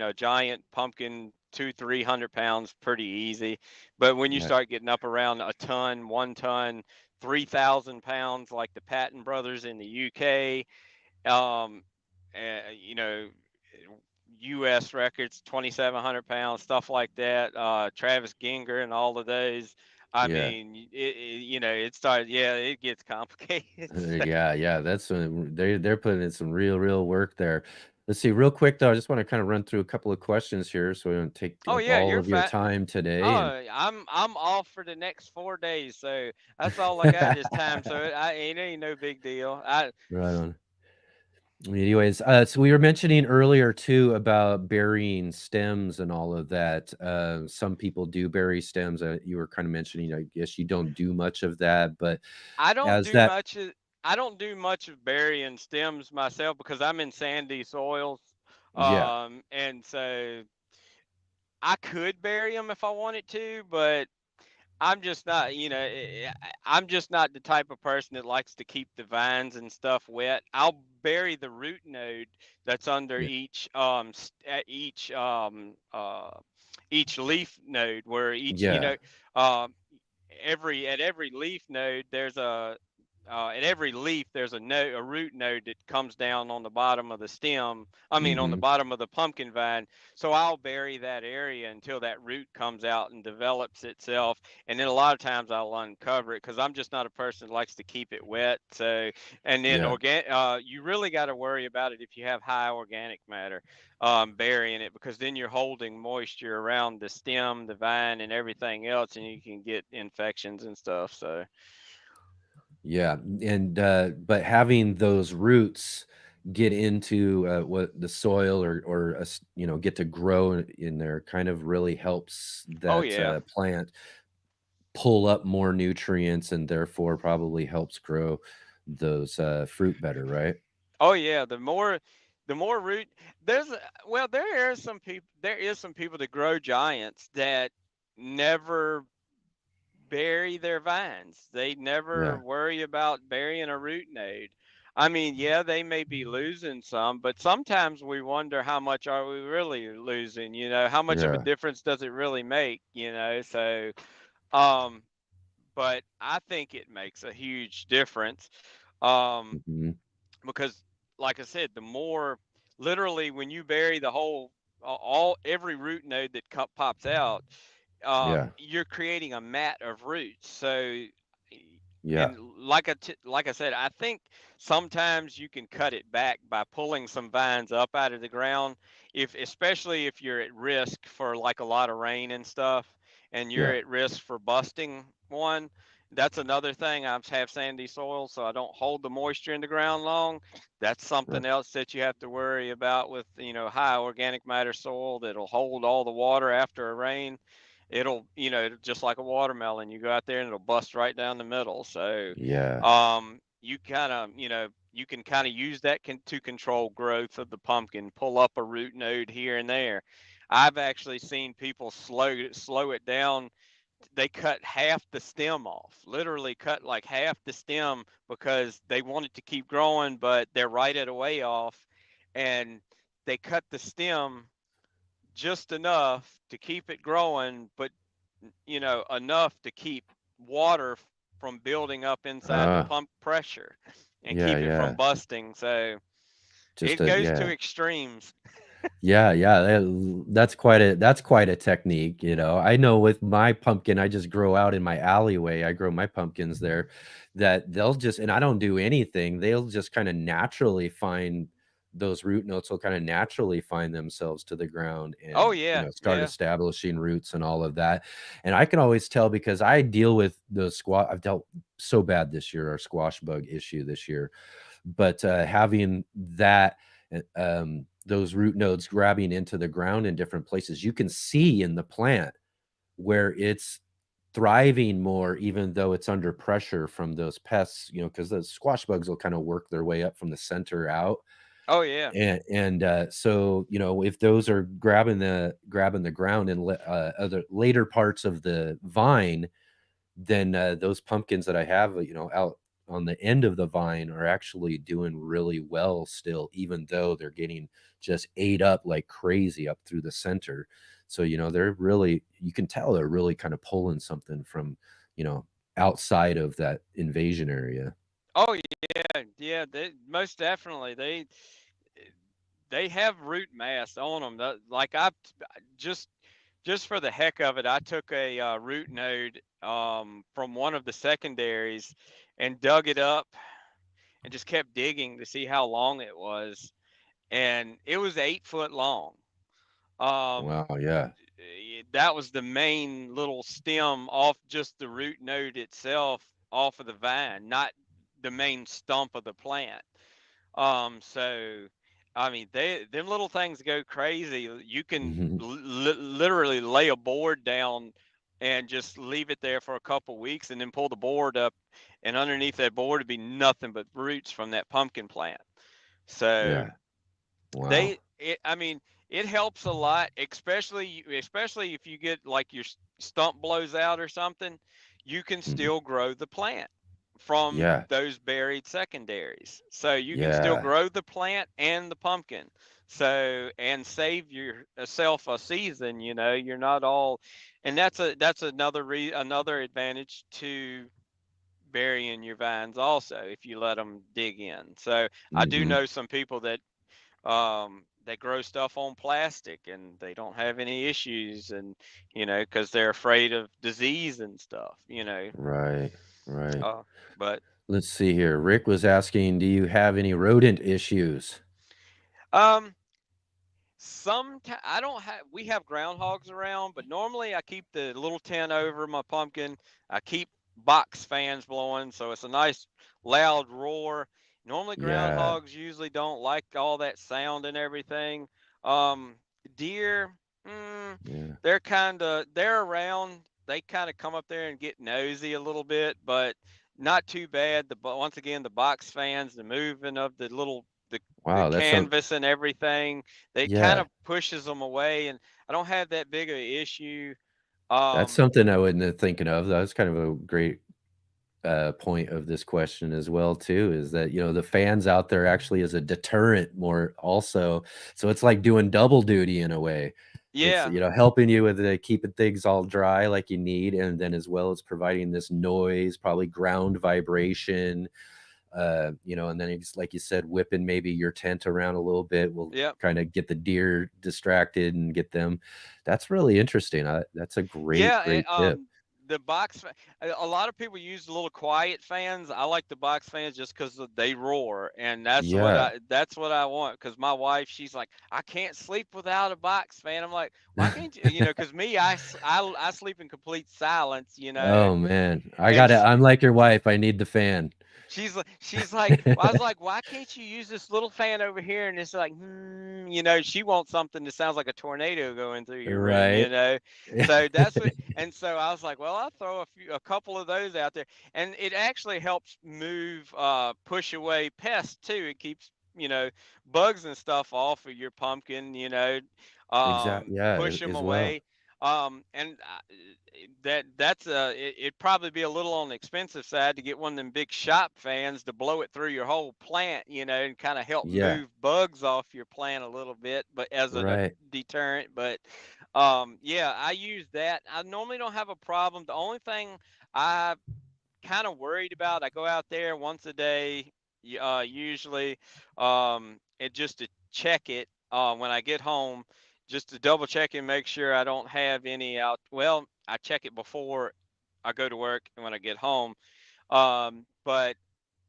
a giant pumpkin 200-300 pounds pretty easy. But when you Yeah. start getting up around a ton, 1 ton, 3,000 pounds, like the Patton brothers in the UK, um, you know, U.S. records, 2,700 pounds, stuff like that. Travis Ginger and all of those. I Yeah. mean, it started. Yeah, it gets complicated. Yeah, yeah, that's they're putting in some real work there. Let's see, real quick though, I just want to kind of run through a couple of questions here, so we don't take Oh up yeah, all you're of your fine. time today. Oh, And I'm off for the next 4 days, so that's all I got is time. So it ain't no big deal. right on. Anyways, so we were mentioning earlier too about burying stems and all of that. Some people do bury stems. You were kind of mentioning, I guess you don't do much of that, but I don't as do that, much of I don't do much of burying stems myself because I'm in sandy soils. yeah, And so I could bury them if I wanted to, but I'm just not, I'm just not the type of person that likes to keep the vines and stuff wet. I'll bury the root node that's under yeah, each leaf node, where yeah, um, every leaf node there's at every leaf there's a root node that comes down on the bottom of the stem. I mean, on the mm-hmm, bottom of the pumpkin vine. So I'll bury that area until that root comes out and develops itself, and then a lot of times I'll uncover it because I'm just not a person that likes to keep it wet. So, and then yeah. you really got to worry about it if you have high organic matter, burying it, because then you're holding moisture around the stem, the vine, and everything else, and you can get infections and stuff. So. Yeah, and, but having those roots get into, what the soil or, get to grow in there kind of really helps Oh that, yeah. plant pull up more nutrients and therefore probably helps grow those, fruit better, right? Oh yeah. The more root there's well there is some people that grow giants that never bury their vines. They never Yeah, worry about burying a root node. I mean, yeah, they may be losing some, but sometimes we wonder how much are we really losing, how much of a yeah, difference does it really make, so um but I think it makes a huge difference. Um mhm, because like I said, the more, literally, when you bury the whole all every root node that pops out, yeah, you're creating a mat of roots. So, yeah, and like I said, I think sometimes you can cut it back by pulling some vines up out of the ground, if especially if you're at risk for like a lot of rain and stuff, and you're yeah, at risk for busting one. That's another thing. I have sandy soil, so I don't hold the moisture in the ground long. That's Right. something else that you have to worry about with, high organic matter soil that'll hold all the water after a rain. It'll, just like a watermelon, you go out there and it'll bust right down the middle. So, Yeah. you kind of, you can kind of use that to control growth of the pumpkin, pull up a root node here and there. I've actually seen people slow it down. They cut half the stem off, literally cut like half the stem because they wanted to keep growing, but they're right at a way off. And they cut the stem just enough to keep it growing, but enough to keep water from building up inside the Uh, pump pressure and yeah, keep it from yeah. busting. So Just it a goes to yeah. extremes. Yeah, yeah, that's quite a technique, you know. I know with my pumpkin, I just grow out in my alleyway. I grow my pumpkins there that they'll just and I don't do anything. They'll just kind of naturally find those root notes will kind of naturally find themselves to the ground Oh and, yeah, start yeah. establishing roots and all of that. And I can always tell because I deal with the squash. I've dealt so bad this year, our squash bug issue this year. But having that those root nodes grabbing into the ground in different places, you can see in the plant where it's thriving more, even though it's under pressure from those pests, because the squash bugs will kind of work their way up from the center out. Oh yeah. And so, if those are grabbing the ground in other later parts of the vine, then those pumpkins that I have, out on the end of the vine are actually doing really well still, even though they're getting just ate up like crazy up through the center. So, they're really, you can tell they're really kind of pulling something from, you know, outside of that invasion area. Oh yeah, yeah. They most definitely they have root mass on them. Like I just just for the heck of it, I took a root node from one of the secondaries and dug it up and just kept digging to see how long it was, and it was 8 foot long. Um, Wow. Yeah. that was the main little stem off just the root node itself off of the vine, not the main stump of the plant. So I mean, them little things go crazy. You can literally lay a board down and just leave it there for a couple weeks, and then pull the board up, and underneath that board would be nothing but roots from that pumpkin plant. So Yeah. Wow. I mean, it helps a lot, especially if you get like your stump blows out or something, you can Mhm. still grow the plant from Yeah. those buried secondaries. So you can still Yeah. grow the plant and the pumpkin. So and save yourself a season. You're not all, and that's another advantage to burying your vines also if you let them dig in. So I do Hmm. know some people that they grow stuff on plastic and they don't have any issues, and because they're afraid of disease and stuff. Right. Right. uh but Let's see here. Rick was asking, do you have any rodent issues? um sometimes I don't have. We have groundhogs around, but normally I keep the little tent over my pumpkin. I keep box fans blowing, so it's a nice loud roar. Normally Yeah. groundhogs usually don't like all that sound and everything. Um, Deer, Yeah. they're around. They kind of come up there and get nosy a little bit, but not too bad. But once again, the box fans, the moving of the Wow, that's some canvas and everything, they kind yeah. of pushes them away, and I don't have that big of an issue. That's Um, something I wasn't thinking of. That was kind of a great point of this question as well too, is that, the fans out there actually is a deterrent more also. So it's like doing double duty in a way. It's, yeah, helping you with keeping things all dry like you need, and then as well as providing this noise, probably ground vibration, and then it's like you said, whipping maybe your tent around a little bit will yeah, kind of get the deer distracted and get them. That's really interesting. That's a great, yeah. great tip. the a lot of people use the little quiet fans. I like the box fans just because they roar, and Yeah. that's what I want. Because my wife, she's like, I can't sleep without a box fan. I'm like, why can't you? You know, because me, I sleep in complete silence. You know, Oh man, and I'm like your wife. I need the fan. she's like, well, I was like, why can't you use this little fan over here? And it's like, you know, she wants something that sounds like a tornado going through your room, you Right. know. So that's what, and so I was like, well, I'll throw a couple of those out there, and it actually helps push away pests too. It keeps, you know, bugs and stuff off of your pumpkin, you know, Exactly. Yeah, push them as well. away. And it'd probably be a little on the expensive side to get one of them big shop fans to blow it through your whole plant, you know, and kind of help Yeah. move bugs off your plant a little bit, but as a Right. deterrent. But yeah, I use that. I normally don't have a problem. The only thing I kind of worried about, I go out there once a day, usually, and just to check it when I get home, just to double check and make sure I don't have any out. Well, I check it before I go to work and when I get home. But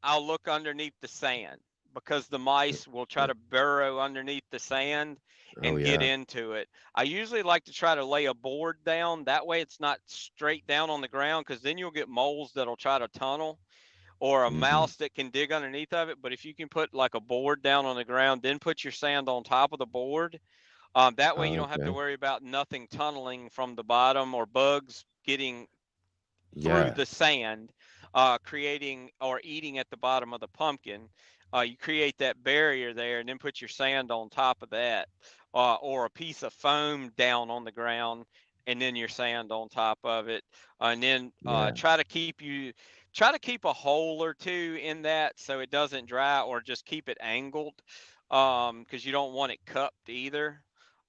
I'll look underneath the sand because the mice will try Uh, to burrow underneath the sand Oh and get yeah. into it. I usually like to try to lay a board down. That way it's not straight down on the ground because then you'll get moles that'll try to tunnel or a Hmm. mouse that can dig underneath of it. But if you can put like a board down on the ground, then put your sand on top of the board. That way you don't have to Okay. worry about nothing tunneling from the bottom or bugs getting through Yeah. the sand, creating or eating at the bottom of the pumpkin. You create that barrier there and then put your sand on top of that, or a piece of foam down on the ground and then your sand on top of it. And then Yeah. try to keep a hole or two in that so it doesn't dry, or just keep it angled, because you don't want it cupped either.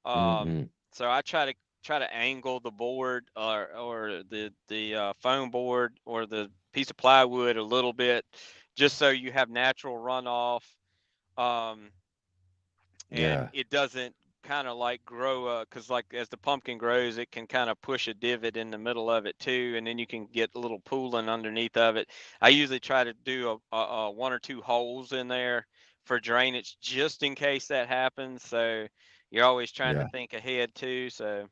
Hmm. So I try to angle the board, or the foam board or the piece of plywood a little bit, just so you have natural runoff, um, and Yeah. it doesn't kind of like grow, because like as the pumpkin grows, it can kind of push a divot in the middle of it too, and then you can get a little pooling underneath of it. I usually try to do a one or two holes in there for drainage just in case that happens. So you're always trying to Yeah. think ahead too. So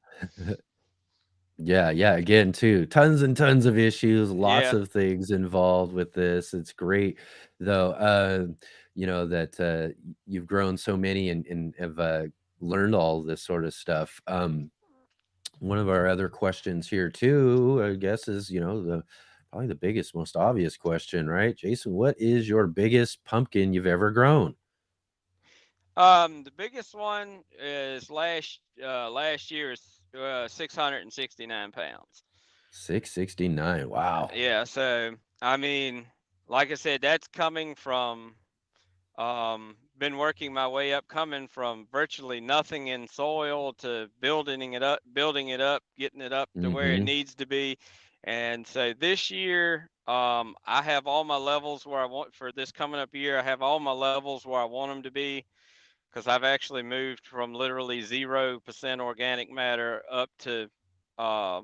Yeah, yeah, again, too, tons and tons of issues, lots yeah. of things involved with this. It's great, though, that, you've grown so many and have, learned all this sort of stuff. One of our other questions here too, I guess, is, the probably the biggest, most obvious question, right? Jason, what is your biggest pumpkin you've ever grown? The biggest one is last year is 669 pounds. 669. Wow. Yeah, so I mean, like I said, that's coming from been working my way up, coming from virtually nothing in soil to building it up, getting it up to where it Mhm. needs to be. And so this year, I have all my levels where I want for this coming up year. I have all my levels where I want them to be, because I've actually moved from literally 0% organic matter up to uh,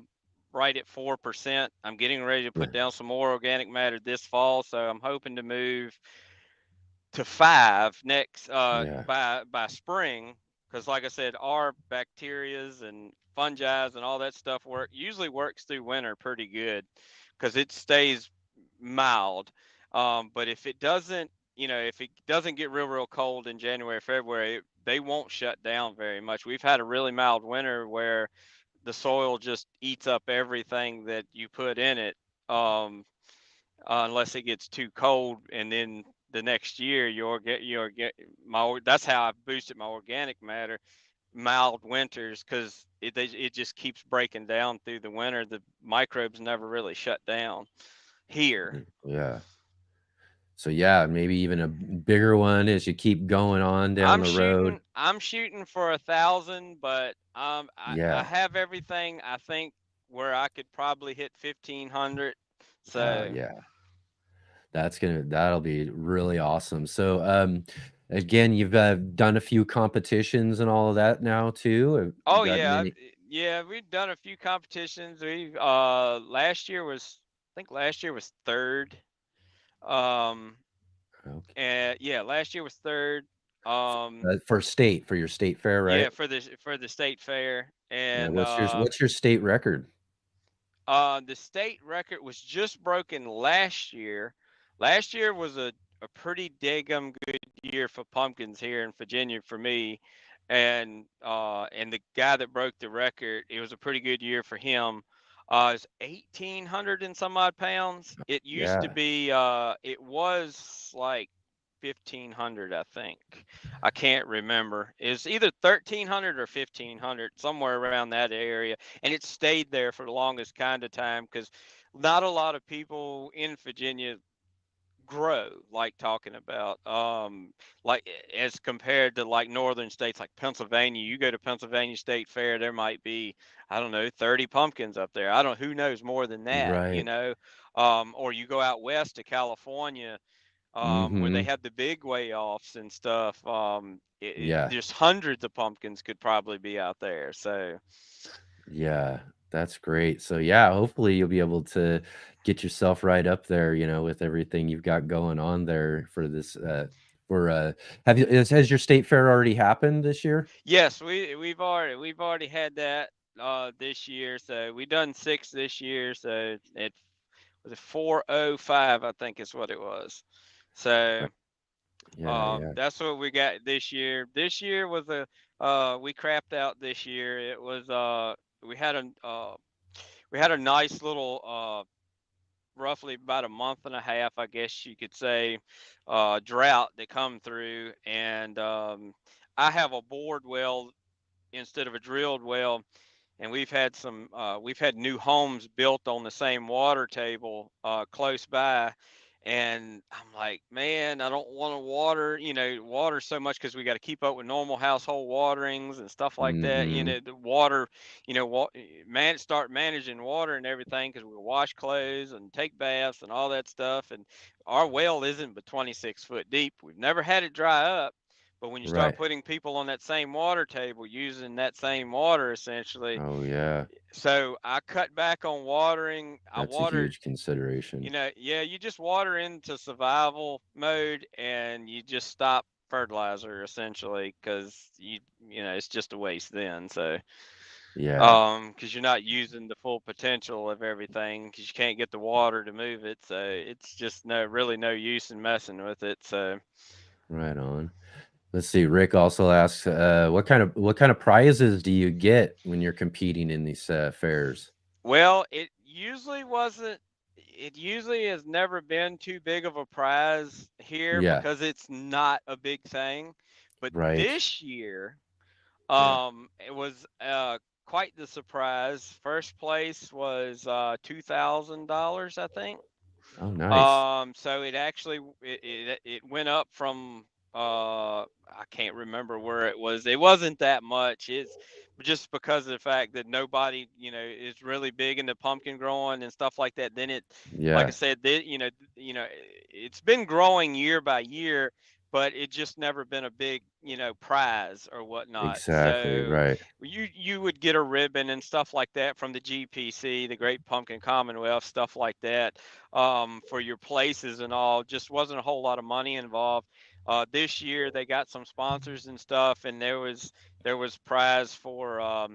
right at 4%. I'm getting ready to Yeah, put down some more organic matter this fall, so I'm hoping to move to 5 next yeah, by spring. Because like I said, our bacterias and fungi and all that stuff usually works through winter pretty good, because it stays mild. But if it doesn't, if it doesn't get real cold in January, February, they won't shut down very much. We've had a really mild winter where the soil just eats up everything that you put in it, um, unless it gets too cold, and then the next year you'll get that's how I've boosted my organic matter. Mild winters, because it just keeps breaking down through the winter. The microbes never really shut down here. yeah. So, yeah, maybe even a bigger one as you keep going on down the road. I'm shooting for 1,000, but I Yeah. have everything, I think, where I could probably hit 1,500. So Yeah. That'll be really awesome. So, again, you've, done a few competitions and all of that now too? Have you oh gotten yeah, any? yeah, we've done a few competitions. We last year was, I think last year was third. Um, Okay. and yeah, last year was third. Um, For your state fair, yeah, right? for the state fair, Yeah. and What's your state record? the state record was just broken last year. Last year was a pretty daggum good year for pumpkins here in Virginia for me. And the guy that broke the record, it was a pretty good year for him. It's 1,800 and some odd pounds. It used to Yeah. be it was like 1,500, I think. I can't remember. It's either 1,300 or 1,500, somewhere around that area, and it stayed there for the longest kind of time because not a lot of people in Virginia grow like talking about like as compared to like northern states like Pennsylvania. You go to Pennsylvania State Fair, there might be, I don't know, 30 pumpkins up there. I don't, who knows more than that, you Right. know. Or you go out west to California, where they Mhm. have the big way offs and stuff. Yeah. There's hundreds of pumpkins could probably be out there. So Yeah, that's great. So yeah, hopefully you'll be able to get yourself right up there, with everything you've got going on there for this for has your state fair already happened this year? yes, we've already had that this year. So we done six this year. So it was a 405, I think is what it was. So Right. Yeah, yeah. that's what we got this year. This year was a we crapped out this year. It was we had a uh we had a nice little roughly about a month and a half, I guess you could say, drought that come through, and I have a bored well instead of a drilled well, and we've had new homes built on the same water table close by, and I'm like, man, I don't want to water so much because we got to keep up with normal household waterings and stuff like that. Mhm. The water, start managing water and everything because we wash clothes and take baths and all that stuff, and our well isn't but 26 foot deep. We've never had it dry up. But when you start Right. putting people on that same water table using that same water essentially, Oh yeah. so I cut back on watering. I That's a watered, huge consideration. yeah, you just water into survival mode and you just stop fertilizer essentially because it's just a waste then. So, Yeah. because you're not using the full potential of everything because you can't get the water to move it. So it's just really no use in messing with it. So, Right on. Let's see. Rick also asks, what kind of prizes do you get when you're competing in these fairs? well, it usually has never been too big of a prize here Yeah. because it's not a big thing. But Right. this year, Yeah. it was quite the surprise. First place was $2,000, I think. Oh, nice. So it actually it went up from I can't remember where it was. It wasn't that much. It's just because of the fact that nobody, is really big into pumpkin growing and stuff like that. Then like I Yeah. said, it's been growing year by year, but it just never been a big, prize or whatnot. Exactly. So Right. you would get a ribbon and stuff like that from the GPC, the Great Pumpkin Commonwealth, stuff like that, for your places and all. Just wasn't a whole lot of money involved. This year they got some sponsors and stuff, and there was prize for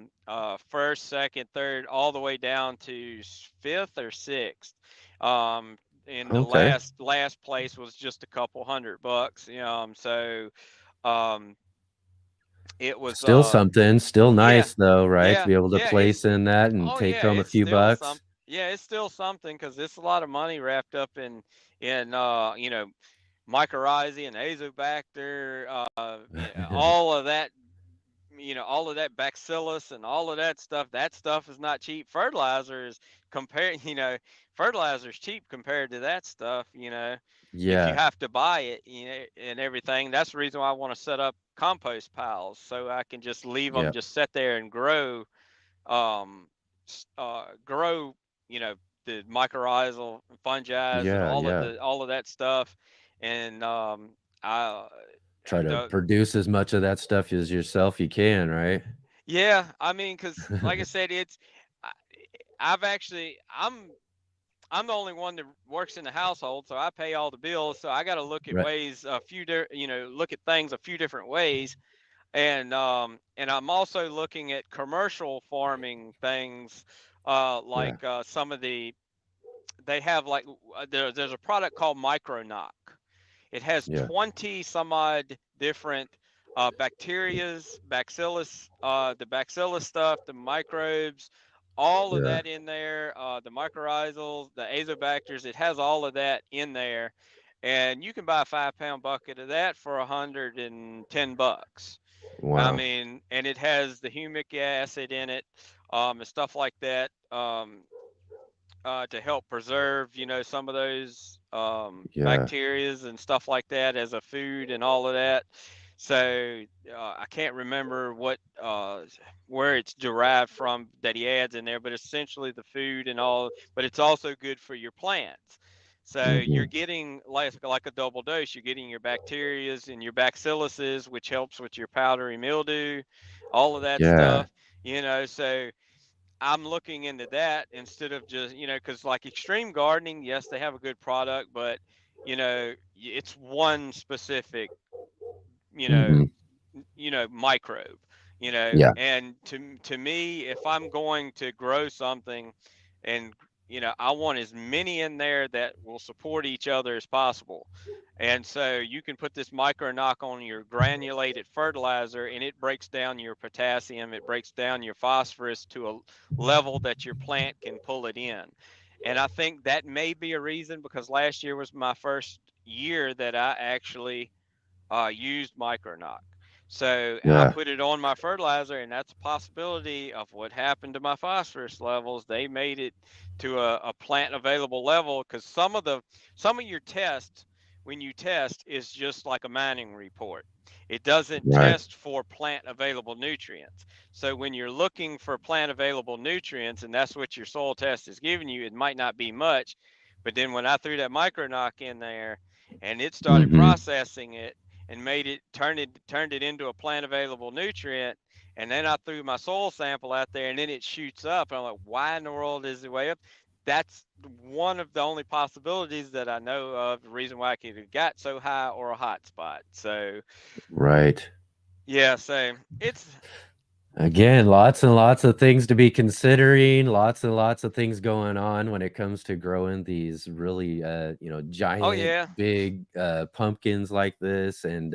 first, second, third, all the way down to fifth or sixth. And the Okay. last place was just a couple $100. So um, it was Still something. Still yeah, nice though, right? To yeah, be able to yeah. place in that and Oh take yeah, home a it's few still bucks. some. Yeah, it's still something because it's a lot of money wrapped up in mycorrhizae and azobacter, all of that, all of that bacillus and all of that stuff. That stuff is not cheap. Fertilizer is compared, fertilizer is cheap compared to that stuff. If you Yeah. have to buy it, and everything. That's the reason why I want to set up compost piles so I can just leave them Yep. just sit there and um, grow, you know, the mycorrhizal fungi and Yeah. Yeah. all of that stuff, and I Try to the produce as much of that stuff as yourself you can, right? Yeah, I mean, because like I said, I, I've actually I'm the only one that works in the household, so I pay all the bills. So I got to look at Right. ways a few, look at things a few different ways, and I'm also looking at commercial farming things, Yeah. like some of the they have like there's a product called Micro Knock. It has Yeah. 20 some odd different bacterias, bacillus, the bacillus stuff, the microbes, all of Yeah. that in there, the mycorrhizals, the azobacters. It has all of that in there, and you can buy a 5 pound bucket of that for $110. I Wow. mean, and it has the humic acid in it, and stuff like that. To help preserve, some of those Yeah. bacterias and stuff like that as a food and all of that. So I can't remember where it's derived from that he adds in there, but essentially the food and all. But it's also good for your plants. So you're Hmm. getting like a double dose. You're getting your bacterias and your bacilluses, which helps with your powdery mildew, all of that Yeah. stuff. So I'm looking into that instead of just, because like extreme gardening, yes, they have a good product, but it's one specific, you know, Hmm. microbe, Yeah. and to me, if I'm going to grow something, and I want as many in there that will support each other as possible. And so you can put this micro knock on your granulated fertilizer, and it breaks down your potassium, it breaks down your phosphorus to a level that your plant can pull it in. And I think that may be a reason, because last year was my first year that I actually used Micronoc. So I Yeah. put it on my fertilizer, and that's a possibility of what happened to my phosphorus levels. They made it to a plant available level, because some of your tests, when you test, is just like a mining report. It doesn't Right. test for plant available nutrients. So when you're looking for plant available nutrients, and that's what your soil test is giving you, it might not be much. But then when I threw that Micronoc in there and it started Hmm. processing it, and turned it into a plant available nutrient, and then I threw my soil sample out there, and then it shoots up, and I'm like, why in the world is it way up? That's one of the only possibilities that I know of, the reason why I could have got so high, or a hot spot. So Right. yeah, so it's Again, lots and lots of things to be considering, lots and lots of things going on when it comes to growing these really, oh giant, yeah, big, pumpkins like this. And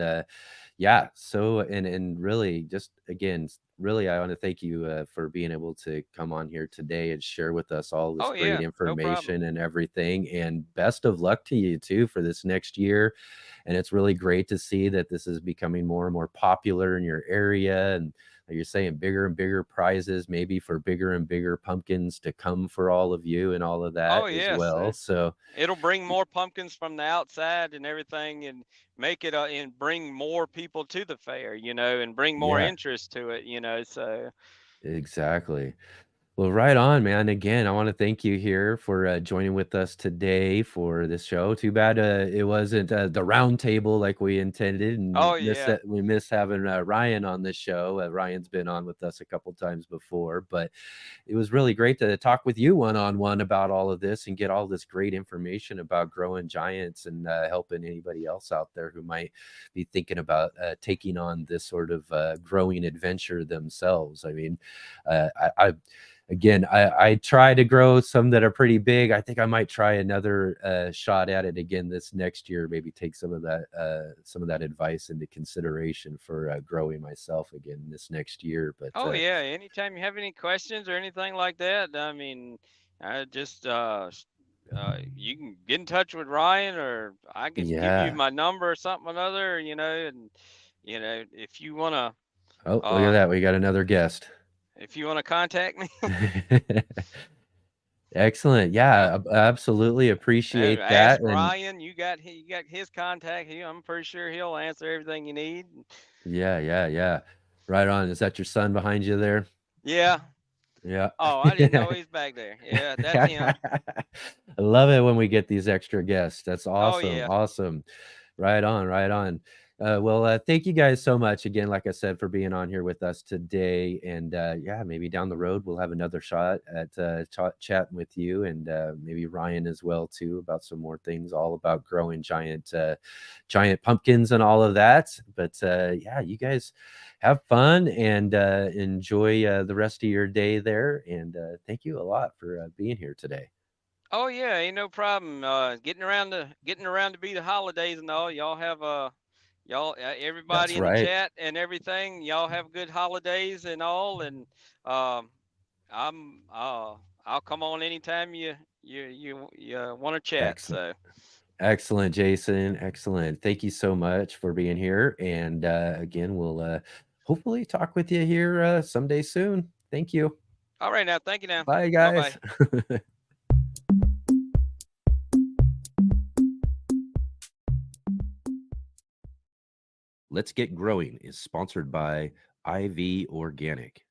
yeah, so and really, just again, really, I want to thank you for being able to come on here today and share with us all this oh great yeah, no problem. information and everything. And best of luck to you too for this next year. And it's really great to see that this is becoming more and more popular in your area. And like you're saying, bigger and bigger prizes, maybe for bigger and bigger pumpkins to come for all of you and all of Oh that as yes, well. So it'll bring more pumpkins from the outside and everything, and make it and bring more people to the fair, and bring more yeah, interest to it, so exactly. Well, right on, man. Again, I want to thank you here for joining with us today for this show. Too bad it wasn't the round table like we intended, and oh yeah, we miss having Ryan on this show. Ryan's been on with us a couple times before, but it was really great to talk with you one on one about all of this and get all this great information about growing giants, and helping anybody else out there who might be thinking about taking on this sort of growing adventure themselves. I mean, I again, I try to grow some that are pretty big. I think I might try another shot at it again this next year. Maybe take some of that advice into consideration for growing myself again this next year. But oh yeah. Anytime you have any questions or anything like that, I mean, I just you can get in touch with Ryan, or I can give you yeah. my number or something or another, and if you wanna Oh, look at uh that. We got another guest. contact me. Excellent. uh, Yeah, absolutely appreciate Ask that. And Ryan. You got his contact. I'm pretty sure he'll answer everything you need. yeah, yeah, yeah. Right on. Is that your son behind you there? Yeah. Yeah. Oh, I didn't know he's back there. Yeah, that's him. I love it when we get these extra guests. That's Oh awesome. yeah. Awesome. Right on, right on. Thank you guys so much again, like I said, for being on here with us today. And yeah, maybe down the road we'll have another shot at chatting with you and maybe Ryan as well too about some more things all about growing giant pumpkins and all of that. But yeah, you guys have fun and enjoy the rest of your day there. And thank you a lot for being here today. Oh yeah, ain't no problem. Getting around to be the holidays and all. Y'all have y'all That's everybody in the right. chat and everything. Y'all have good holidays and all. And um, I'll come on anytime you want to chat. Excellent. So Excellent, Jason. Excellent. Thank you so much for being here. And again, we'll hopefully talk with you here someday soon. Thank you. all right now, thank you now. Bye, Bye bye. guys. Let's Get Growing is sponsored by IV Organic.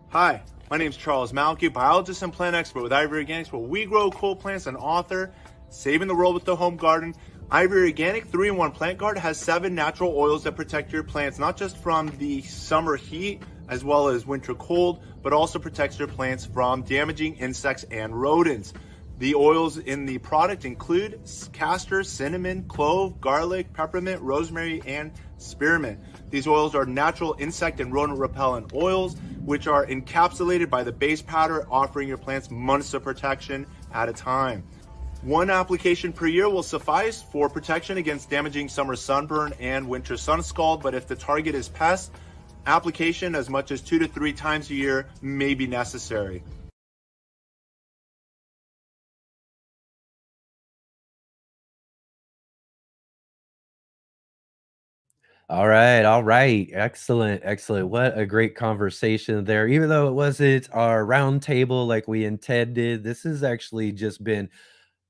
Hi, my name is Charles Malky, biologist and plant expert with Ivory Organics, where we grow cool plants and author Saving the World with the Home Garden. Ivory Organic 3-in-1 Plant Guard has 7 natural oils that protect your plants, not just from the summer heat as well as winter cold, but also protects your plants from damaging insects and rodents. The oils in the product include castor, cinnamon, clove, garlic, peppermint, rosemary, and spearmint. These oils are natural insect and rodent repellent oils, which are encapsulated by the base powder, offering your plants months of protection at a time. 1 application per year will suffice for protection against damaging summer sunburn and winter sun scald, but if the target is pests, application as much as 2 to 3 times a year may be necessary. All right, all right. Excellent, excellent. What a great conversation there. Even though it wasn't our round table like we intended, this has actually just been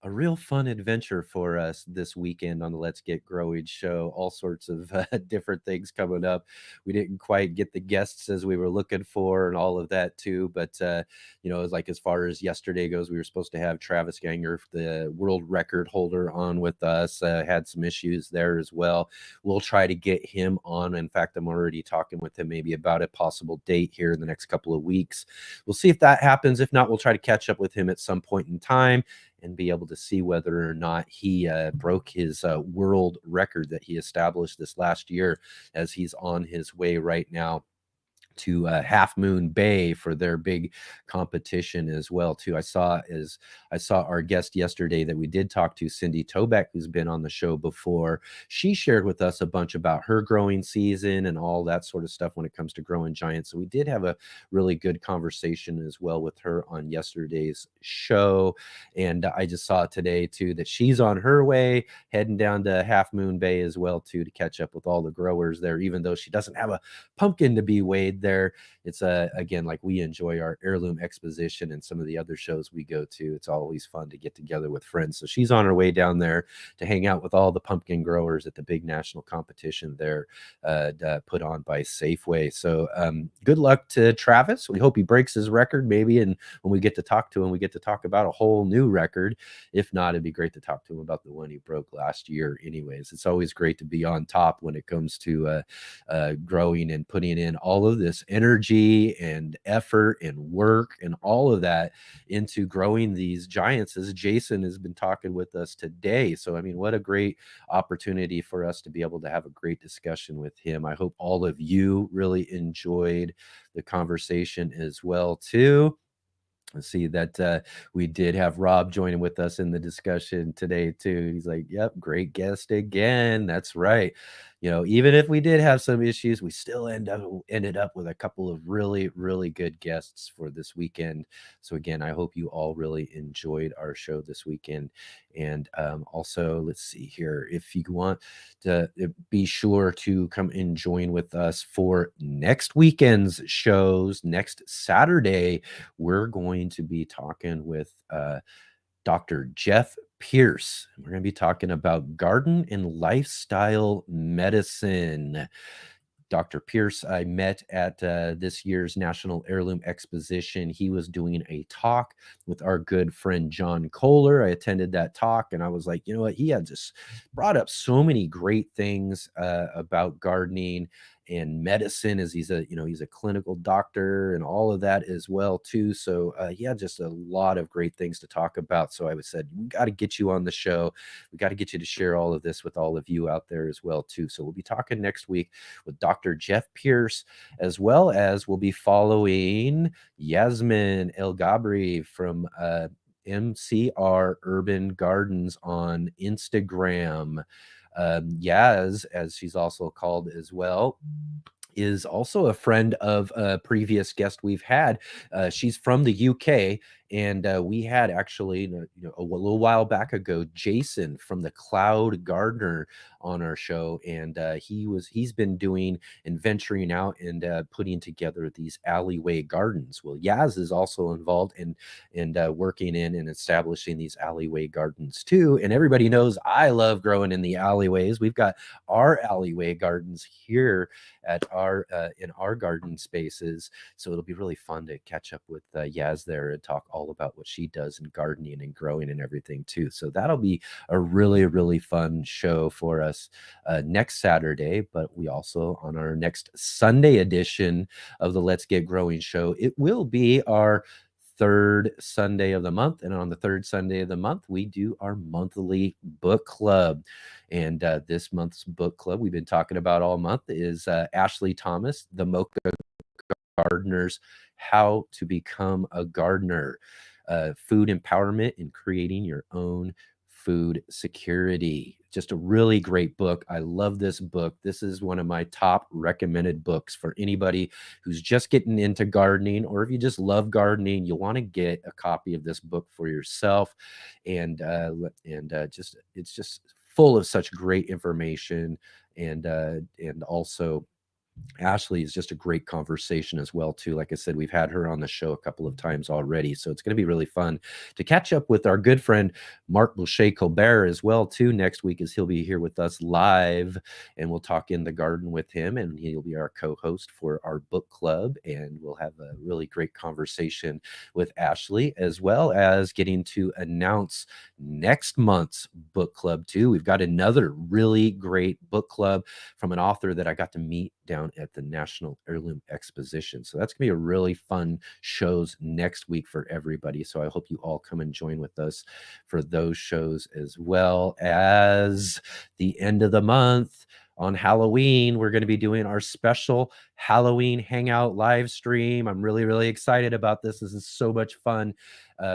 a real fun adventure for us this weekend on the Let's Get Growing show. All sorts of different things coming up. We didn't quite get the guests as we were looking for and all of that too. But, you know, like as far as yesterday goes, we were supposed to have Travis Ganger, the world record holder, on with us. Had some issues there as well. We'll try to get him on. In fact, I'm already talking with him maybe about a possible date here in the next couple of weeks. We'll see if that happens. If not, we'll try to catch up with him at some point in time and be able to see whether or not he broke his world record that he established this last year, as he's on his way right now to Half Moon Bay for their big competition as well too. I saw our guest yesterday that we did talk to, Cindy Tobeck, who's been on the show before. She shared with us a bunch about her growing season and all that sort of stuff when it comes to growing giants. So we did have a really good conversation as well with her on yesterday's show. And I just saw today too that she's on her way heading down to Half Moon Bay as well too, to catch up with all the growers there, even though she doesn't have a pumpkin to be weighed there. It's again, like we enjoy our heirloom exposition and some of the other shows we go to. It's always fun to get together with friends. So she's on her way down there to hang out with all the pumpkin growers at the big national competition there put on by Safeway. So good luck to Travis. We hope he breaks his record maybe, and when we get to talk to him, we get to talk about a whole new record. If not, it'd be great to talk to him about the one he broke last year anyways. It's always great to be on top when it comes to growing and putting in all of this energy and effort and work and all of that into growing these giants, as Jason has been talking with us today. So, I mean, what a great opportunity for us to be able to have a great discussion with him. I hope all of you really enjoyed the conversation as well, too. Let's see that we did have Rob joining with us in the discussion today too. He's like, "Yep, great guest again." That's right. You know, even if we did have some issues, we still ended up with a couple of really, really good guests for this weekend. So again, I hope you all really enjoyed our show this weekend. And also, let's see here. If you want to be sure to come and join with us for next weekend's shows. Next Saturday, we're going to be talking with Dr. Jeff Pierce. We're going to be talking about garden and lifestyle medicine. Dr. Pierce I met at this year's National Heirloom Exposition. He was doing a talk with our good friend John Kohler. I attended that talk, and I was like, you know what? He had just brought up so many great things about gardening and medicine, as he's a clinical doctor and all of that as well too. So he had just a lot of great things to talk about. So I said, we got to get you on the show. We got to get you to share all of this with all of you out there as well too. So we'll be talking next week with Dr. Jeff Pierce, as well as we'll be following Yasmin El Gabri from MCR Urban Gardens on Instagram. Yaz, as she's also called as well, is also a friend of a previous guest we've had. She's from the UK, and we had actually, a little while back ago, Jason from the Cloud Gardener on our show, and he's been doing and venturing out and putting together these alleyway gardens. Well, Yaz is also involved in working in and establishing these alleyway gardens too. And everybody knows I love growing in the alleyways. We've got our alleyway gardens here at our in our garden spaces, so it'll be really fun to catch up with Yaz there and talk all about what she does in gardening and growing and everything too. So that'll be a really fun show for us next Saturday. But we also, on our next Sunday edition of the Let's Get Growing show, it will be our third Sunday of the month. And on the third Sunday of the month, we do our monthly book club. And this month's book club we've been talking about all month is Ashley Thomas, The Mocha Gardener's How to Become a Gardener, Food Empowerment in Creating Your Own Food Security. Just a really great book. I love this book. This is one of my top recommended books for anybody who's just getting into gardening, or if you just love gardening, you want to get a copy of this book for yourself. And it's just full of such great information, and also Ashley is just a great conversation as well too. Like I said, we've had her on the show a couple of times already, so it's going to be really fun to catch up with our good friend Mark Boucher Colbert as well too next week, as he'll be here with us live, and we'll talk in the garden with him, and he'll be our co-host for our book club, and we'll have a really great conversation with Ashley, as well as getting to announce next month's book club too. We've got another really great book club from an author that I got to meet down at the National Heirloom Exposition. So that's gonna be a really fun shows next week for everybody. So I hope you all come and join with us for those shows, as well as the end of the month. On Halloween, we're going to be doing our special Halloween Hangout live stream. I'm really excited about this. This is so much fun.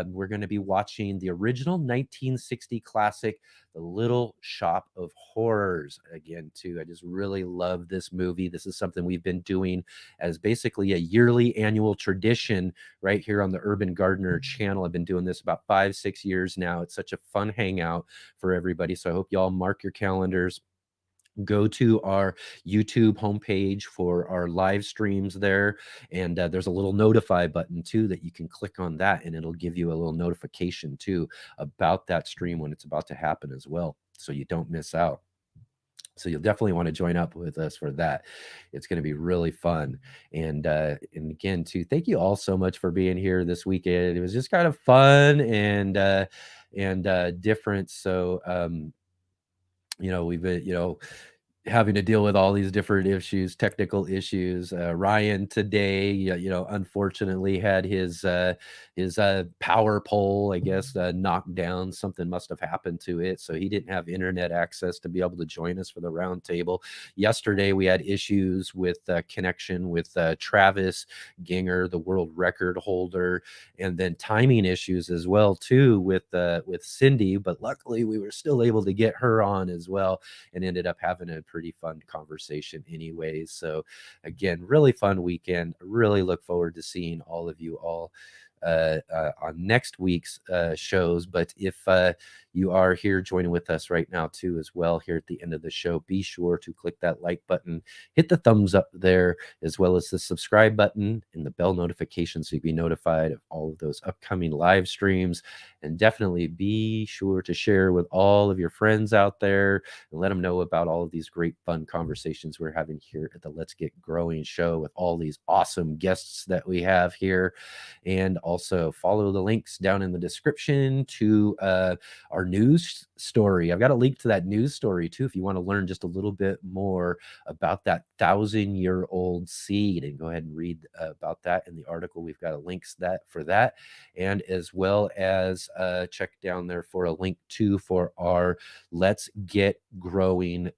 We're going to be watching the original 1960 classic, The Little Shop of Horrors, again, too. I just really love this movie. This is something we've been doing as basically a yearly annual tradition right here on the Urban Gardener channel. I've been doing this about 5-6 years now. It's such a fun hangout for everybody. So I hope y'all mark your calendars. Go to our YouTube homepage for our live streams there, and there's a little notify button too that you can click on that, and it'll give you a little notification too about that stream when it's about to happen as well, so you don't miss out. So you'll definitely want to join up with us for that. It's going to be really fun. And again, too, thank you all so much for being here this weekend. It was just kind of fun and different. So we've been, having to deal with all these different issues, technical issues. Ryan today, unfortunately had his power pole, I guess, knocked down. Something must have happened to it, so he didn't have internet access to be able to join us for the roundtable. Yesterday, we had issues with connection with Travis Ginger, the world record holder, and then timing issues as well too with Cindy. But luckily, we were still able to get her on as well, and ended up having a pretty fun conversation anyways. So again, really fun weekend. Really look forward to seeing all of you all on next week's shows. But if you are here joining with us right now too as well here at the end of the show, be sure to click that like button, hit the thumbs up there, as well as the subscribe button and the bell notification so you'll be notified of all of those upcoming live streams. And definitely be sure to share with all of your friends out there and let them know about all of these great fun conversations we're having here at the Let's Get Growing show with all these awesome guests that we have here. And also follow the links down in the description to our news story. I've got a link to that news story too if you want to learn just a little bit more about that 1,000-year-old seed, and go ahead and read about that in the article. We've got a links for that, and as well as check down there for a link too for our Let's Get Growing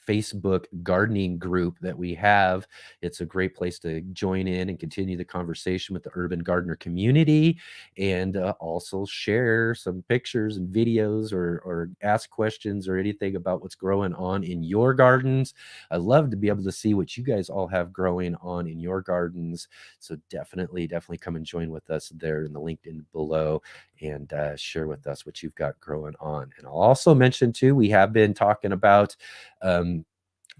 Facebook gardening group that we have. It's a great place to join in and continue the conversation with the urban gardener community, and also share some pictures and videos or ask questions or anything about what's growing on in your gardens. I love to be able to see what you guys all have growing on in your gardens. So definitely come and join with us there in the LinkedIn below and share with us what you've got growing on. And I'll also mention too, we have been talking about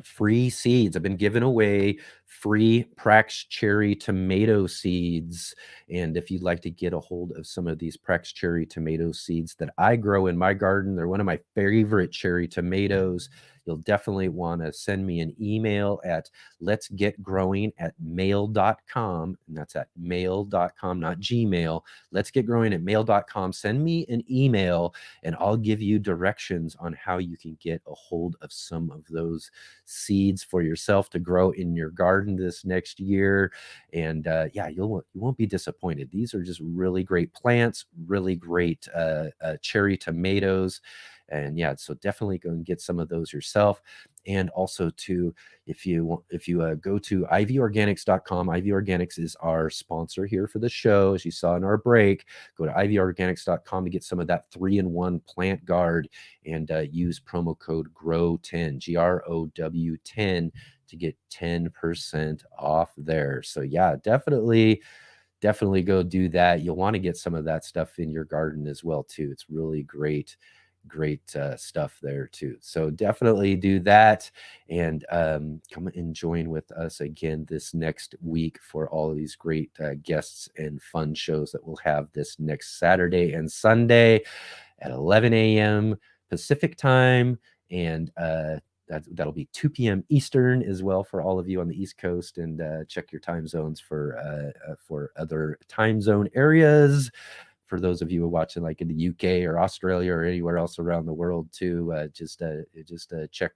free seeds. I've been giving away free Prax cherry tomato seeds. And if you'd like to get a hold of some of these Prax cherry tomato seeds that I grow in my garden, they're one of my favorite cherry tomatoes. You'll definitely want to send me an email at letsgetgrowing@mail.com. And that's at mail.com, not Gmail. Letsgetgrowing@mail.com. Send me an email and I'll give you directions on how you can get a hold of some of those seeds for yourself to grow in your garden this next year. And you won't be disappointed. These are just really great plants, really great cherry tomatoes. And so definitely go and get some of those yourself. And also too, if you go to ivorganics.com, IV Organics is our sponsor here for the show. As you saw in our break, go to ivorganics.com to get some of that 3-in-1 plant guard, and use promo code GROW10, GROW10, to get 10% off there. So definitely go do that. You'll want to get some of that stuff in your garden as well too. It's really great stuff there too. So definitely do that, and come and join with us again this next week for all of these great guests and fun shows that we'll have this next Saturday and Sunday at 11 a.m. Pacific time, and that'll be 2 p.m. Eastern as well for all of you on the East Coast. And check your time zones for other time zone areas. For those of you who are watching like in the UK or Australia or anywhere else around the world too, just check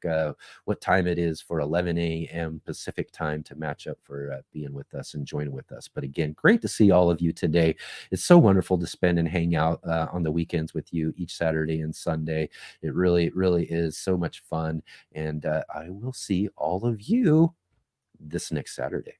what time it is for 11 a.m. Pacific time to match up for being with us and joining with us. But again, great to see all of you today. It's so wonderful to spend and hang out on the weekends with you each Saturday and Sunday. It really, really is so much fun. And I will see all of you this next Saturday.